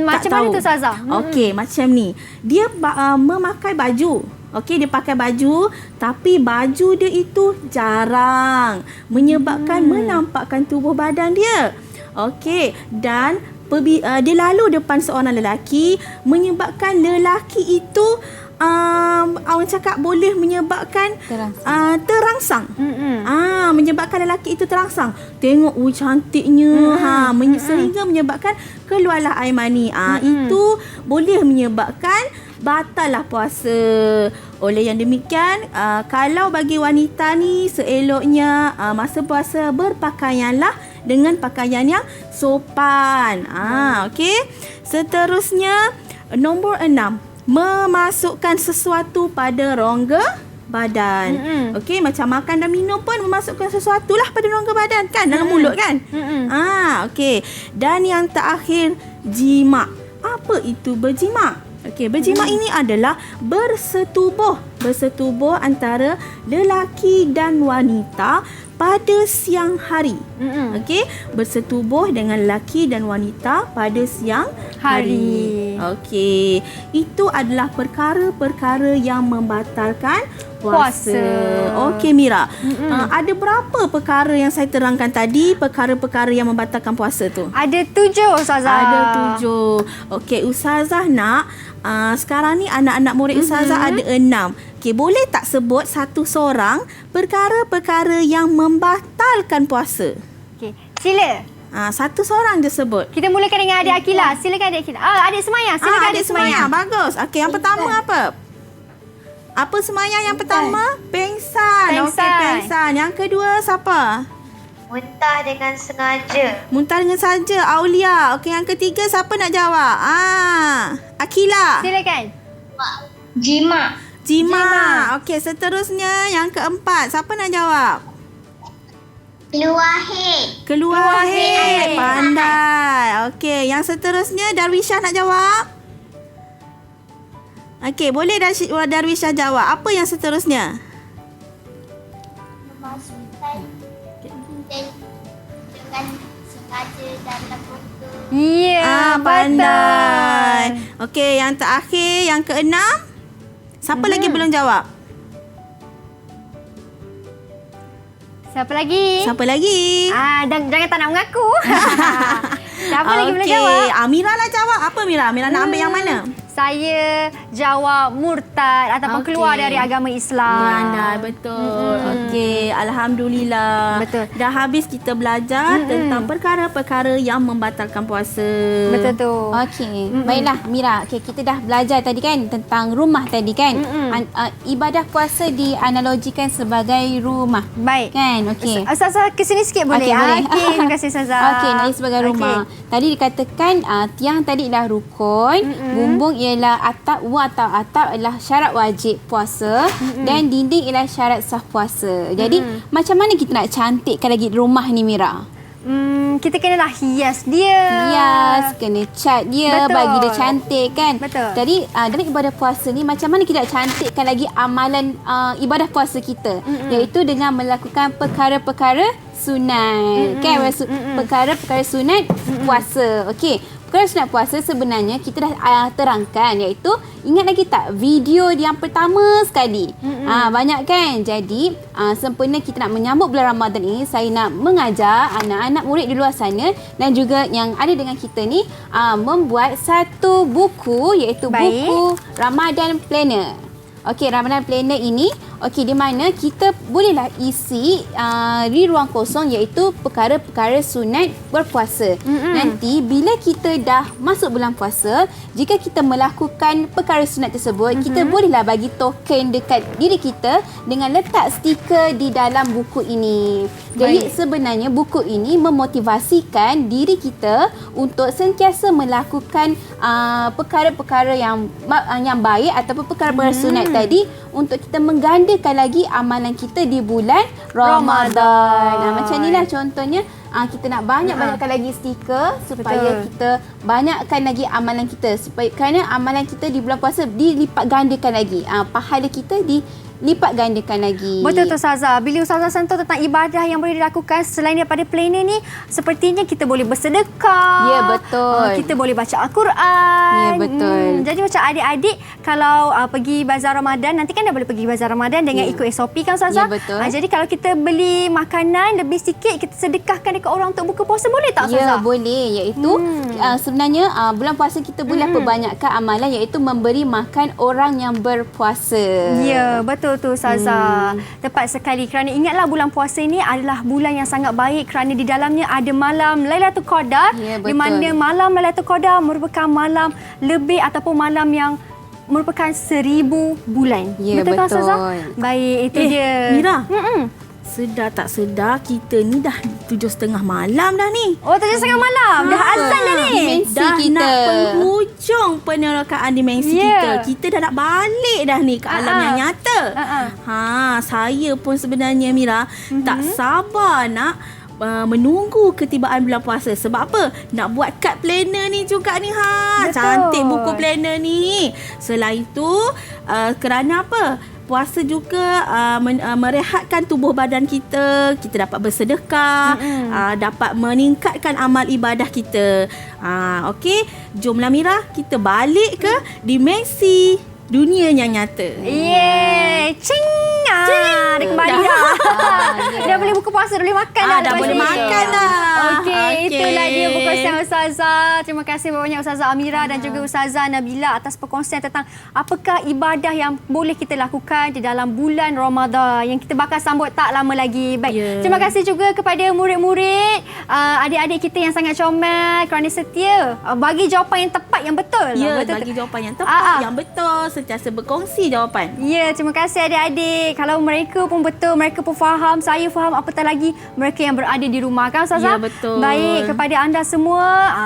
Speaker 2: Macam mana tu Ustazah?
Speaker 4: Okey, macam ni. Dia memakai baju. Okey, dia pakai baju tapi baju dia itu jarang menyebabkan menampakkan tubuh badan dia. Okey, dan dia lalu depan seorang lelaki menyebabkan lelaki itu orang cakap boleh menyebabkan terangsang. Menyebabkan lelaki itu terangsang. Tengok cantiknya. Sehingga menyebabkan keluarlah air mani. Itu boleh menyebabkan batallah puasa. Oleh yang demikian, kalau bagi wanita ni seeloknya masa puasa berpakaianlah dengan pakaian yang sopan. Okey. Seterusnya, nombor 6, memasukkan sesuatu pada rongga badan. Okey, macam makan dan minum pun memasukkan sesuatu lah pada rongga badan kan, dalam mulut kan. Okey. Dan yang terakhir, jima. Apa itu berjima? Okey, berjima ini adalah bersetubuh antara lelaki dan wanita pada siang hari. Okey, bersetubuh dengan lelaki dan wanita pada siang hari. Okey, itu adalah perkara-perkara yang membatalkan puasa. Okey Mira, ada berapa perkara yang saya terangkan tadi, perkara-perkara yang membatalkan puasa tu?
Speaker 2: Ada 7 Ustazah.
Speaker 4: Ada 7. Okey, Ustazah nak sekarang ni anak-anak murid Ustazah ada 6. Okey, boleh tak sebut satu seorang perkara-perkara yang membatalkan puasa?
Speaker 2: Okey, sila.
Speaker 4: Satu seorang je sebut.
Speaker 2: Kita mulakan dengan adik Akila. Silakan adik Akila. Adik Semayang. Silakan
Speaker 4: adik Semayang. Bagus. Okey, yang pertama apa? Apa semayang yang pertama? Pengsan. Okey, pengsan. Yang kedua siapa?
Speaker 5: Muntah dengan sengaja.
Speaker 4: Muntah dengan saja. Aulia. Okey, yang ketiga siapa nak jawab? Akila.
Speaker 2: Silakan.
Speaker 5: Jima.
Speaker 4: Okey, seterusnya yang keempat. Siapa nak jawab? Keluar hek. Pandai. Okey, yang seterusnya Darwisha nak jawab? Okey, boleh Darwisha jawab. Apa yang seterusnya?
Speaker 6: Memasukkan dengan sengaja dalam rokok.
Speaker 2: Ya,
Speaker 4: pandai. Okey, yang terakhir, yang keenam. Siapa lagi belum jawab?
Speaker 2: Siapa lagi? Jangan tak nak mengaku. Siapa lagi belum jawab?
Speaker 4: Mira lah jawab. Apa Mira? Mira nak ambil yang mana?
Speaker 2: Saya jawab murtad ataupun keluar dari agama Islam.
Speaker 4: Pandai, betul. Okey, alhamdulillah.
Speaker 2: Betul.
Speaker 4: Dah habis kita belajar tentang perkara-perkara yang membatalkan puasa.
Speaker 2: Betul tu.
Speaker 3: Okey, baiklah Mira. Okey, kita dah belajar tadi kan tentang rumah tadi kan. Ibadah puasa dianalogikan sebagai rumah.
Speaker 2: Baik.
Speaker 3: Kan? Okey.
Speaker 2: Ustazah ke sini sikit boleh?
Speaker 3: Okey, boleh.
Speaker 2: Okey, terima kasih Ustazah.
Speaker 3: Okey, nak sebagai rumah. Tadi dikatakan tiang tadi dah rukun, bumbung ialah atap, atau atap adalah syarat wajib puasa dan dinding ialah syarat sah puasa. Jadi macam mana kita nak cantikkan lagi rumah ni Mira?
Speaker 2: Kita kenalah hias dia.
Speaker 3: Kena cat dia.
Speaker 2: Betul.
Speaker 3: Bagi dia cantik kan.
Speaker 2: Betul.
Speaker 3: Jadi dalam ibadah puasa ni macam mana kita nak cantikkan lagi amalan ibadah puasa kita, iaitu dengan melakukan perkara-perkara sunat. Kan? Perkara-perkara sunat puasa. Okey. Perkara sunat puasa sebenarnya kita dah terangkan, iaitu ingat lagi tak video yang pertama sekali? Banyak kan? Jadi sempena kita nak menyambut bulan Ramadan ini, saya nak mengajar anak-anak murid di luar sana dan juga yang ada dengan kita ni membuat satu buku, iaitu buku Ramadan Planner. Okey, Ramadan Planner ini di mana kita bolehlah isi di ruang kosong, iaitu perkara-perkara sunat berpuasa. Nanti bila kita dah masuk bulan puasa, jika kita melakukan perkara sunat tersebut, kita bolehlah bagi token dekat diri kita dengan letak stiker di dalam buku ini. Jadi sebenarnya buku ini memotivasikan diri kita untuk sentiasa melakukan perkara-perkara yang baik ataupun perkara-perkara sunat tadi, untuk kita menggandakan lagi amalan kita di bulan Ramadan. Macam inilah contohnya, kita nak banyakkan lagi stiker supaya kita banyakkan lagi amalan kita, supaya kerana amalan kita di bulan puasa dilipat gandakan lagi. Pahala kita dilipat gandakan lagi.
Speaker 2: Betul tu Ustazah. Bila Ustazah sentuh tentang ibadah yang boleh dilakukan selain daripada planner ni, sepertinya kita boleh bersedekah.
Speaker 3: Ya, betul.
Speaker 2: Kita boleh baca Al-Quran.
Speaker 3: Ya, betul.
Speaker 2: Jadi macam adik-adik kalau pergi bazar Ramadan, nanti kan dah boleh pergi bazar Ramadan dengan ikut SOP kan Ustazah?
Speaker 3: Ya, betul.
Speaker 2: Jadi kalau kita beli makanan lebih sikit, kita sedekahkan dekat orang untuk buka puasa, boleh tak Ustazah?
Speaker 3: Ya, boleh. Iaitu sebenarnya bulan puasa kita boleh perbanyakkan amalan, iaitu memberi makan orang yang berpuasa.
Speaker 2: Ya, betul tu Ustazah. Tepat sekali, kerana ingatlah bulan puasa ini adalah bulan yang sangat baik kerana di dalamnya ada malam Lailatul Qadar.
Speaker 3: Ya,
Speaker 2: di mana malam Lailatul Qadar merupakan malam lebih ataupun malam yang merupakan 1000 bulan.
Speaker 3: Ya,
Speaker 2: betul. Kan Ustazah? Baik, itu dia.
Speaker 4: Mira, sedar tak sedar kita ni dah 7:30 malam dah ni.
Speaker 2: Oh, 7:30 malam. Dah azan dah ni.
Speaker 3: Dimensi
Speaker 4: dah
Speaker 3: kita.
Speaker 4: Nak penghujung penerokaan dimensi kita. Kita dah nak balik dah ni ke alam yang nyata. Saya pun sebenarnya Mira tak sabar nak menunggu ketibaan bulan puasa. Sebab apa? Nak buat kad planner ni juga ni
Speaker 2: Betul.
Speaker 4: Cantik buku planner ni. Selain itu kerana apa? Puasa juga merehatkan tubuh badan kita. Kita dapat bersedekah, dapat meningkatkan amal ibadah kita. Okey, jomlah Mira, kita balik ke dimensi dunia yang nyata.
Speaker 2: Yeay, cing. Dah kembali dah. Dah boleh buka puasa, dah boleh makan dah.
Speaker 4: Dah
Speaker 2: lepas
Speaker 4: boleh
Speaker 2: ni.
Speaker 4: makan dah.
Speaker 2: Okey, itulah dia perkongsian Ustazah. Terima kasih banyak Ustazah Amira dan juga Ustazah Nabila atas perkongsian tentang apakah ibadah yang boleh kita lakukan di dalam bulan Ramadan yang kita bakal sambut tak lama lagi. Baik. Terima kasih juga kepada murid-murid, adik-adik kita yang sangat comel kerana setia bagi jawapan yang tepat, yang betul.
Speaker 4: Ya,
Speaker 2: Betul.
Speaker 4: bagi jawapan yang tepat, yang betul, sentiasa berkongsi jawapan.
Speaker 2: Ya, terima kasih adik-adik. Kalau mereka pun betul, mereka pun faham, saya faham, apatah lagi mereka yang berada di rumah. Kan Ustazah?
Speaker 4: Ya, betul.
Speaker 2: Baik, kepada anda semua,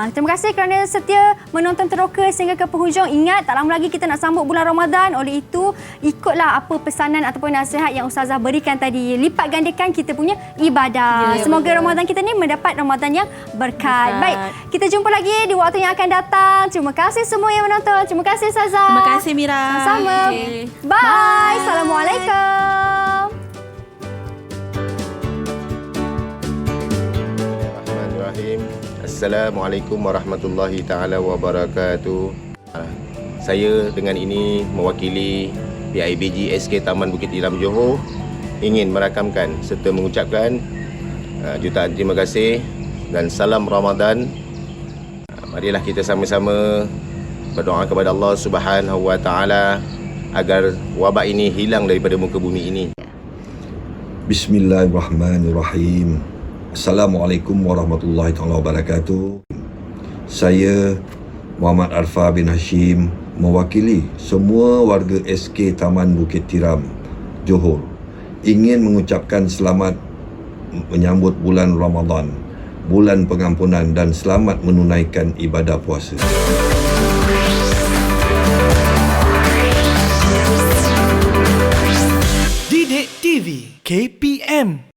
Speaker 2: terima kasih kerana setia menonton Teroka sehingga ke penghujung. Ingat, tak lama lagi kita nak sambut bulan Ramadan. Oleh itu, ikutlah apa pesanan ataupun nasihat yang Ustazah berikan tadi. Lipat gandakan kita punya ibadah.
Speaker 4: Ya,
Speaker 2: Semoga
Speaker 4: betul.
Speaker 2: Ramadan kita ni mendapat Ramadan yang berkat. Baik, kita jumpa lagi di waktu yang akan datang. Terima kasih semua yang menonton. Terima kasih Ustazah.
Speaker 4: Terima kasih Mira.
Speaker 2: Sama-sama.
Speaker 4: Okay.
Speaker 2: Bye. Assalamualaikum.
Speaker 12: Bismillahirrahmanirrahim. Assalamualaikum warahmatullahi taala wabarakatuh. Saya dengan ini mewakili PIBG SK Taman Bukit Tiram Johor ingin merakamkan serta mengucapkan jutaan terima kasih dan salam Ramadan. Marilah kita sama-sama berdoa kepada Allah Subhanahu wa taala agar wabak ini hilang daripada muka bumi ini.
Speaker 7: Bismillahirrahmanirrahim. Assalamualaikum warahmatullahi taala wabarakatuh. Saya Muhammad Arfa bin Hashim mewakili semua warga SK Taman Bukit Tiram Johor ingin mengucapkan selamat menyambut bulan Ramadan, bulan pengampunan dan selamat menunaikan ibadah puasa.
Speaker 13: Didik TV KPM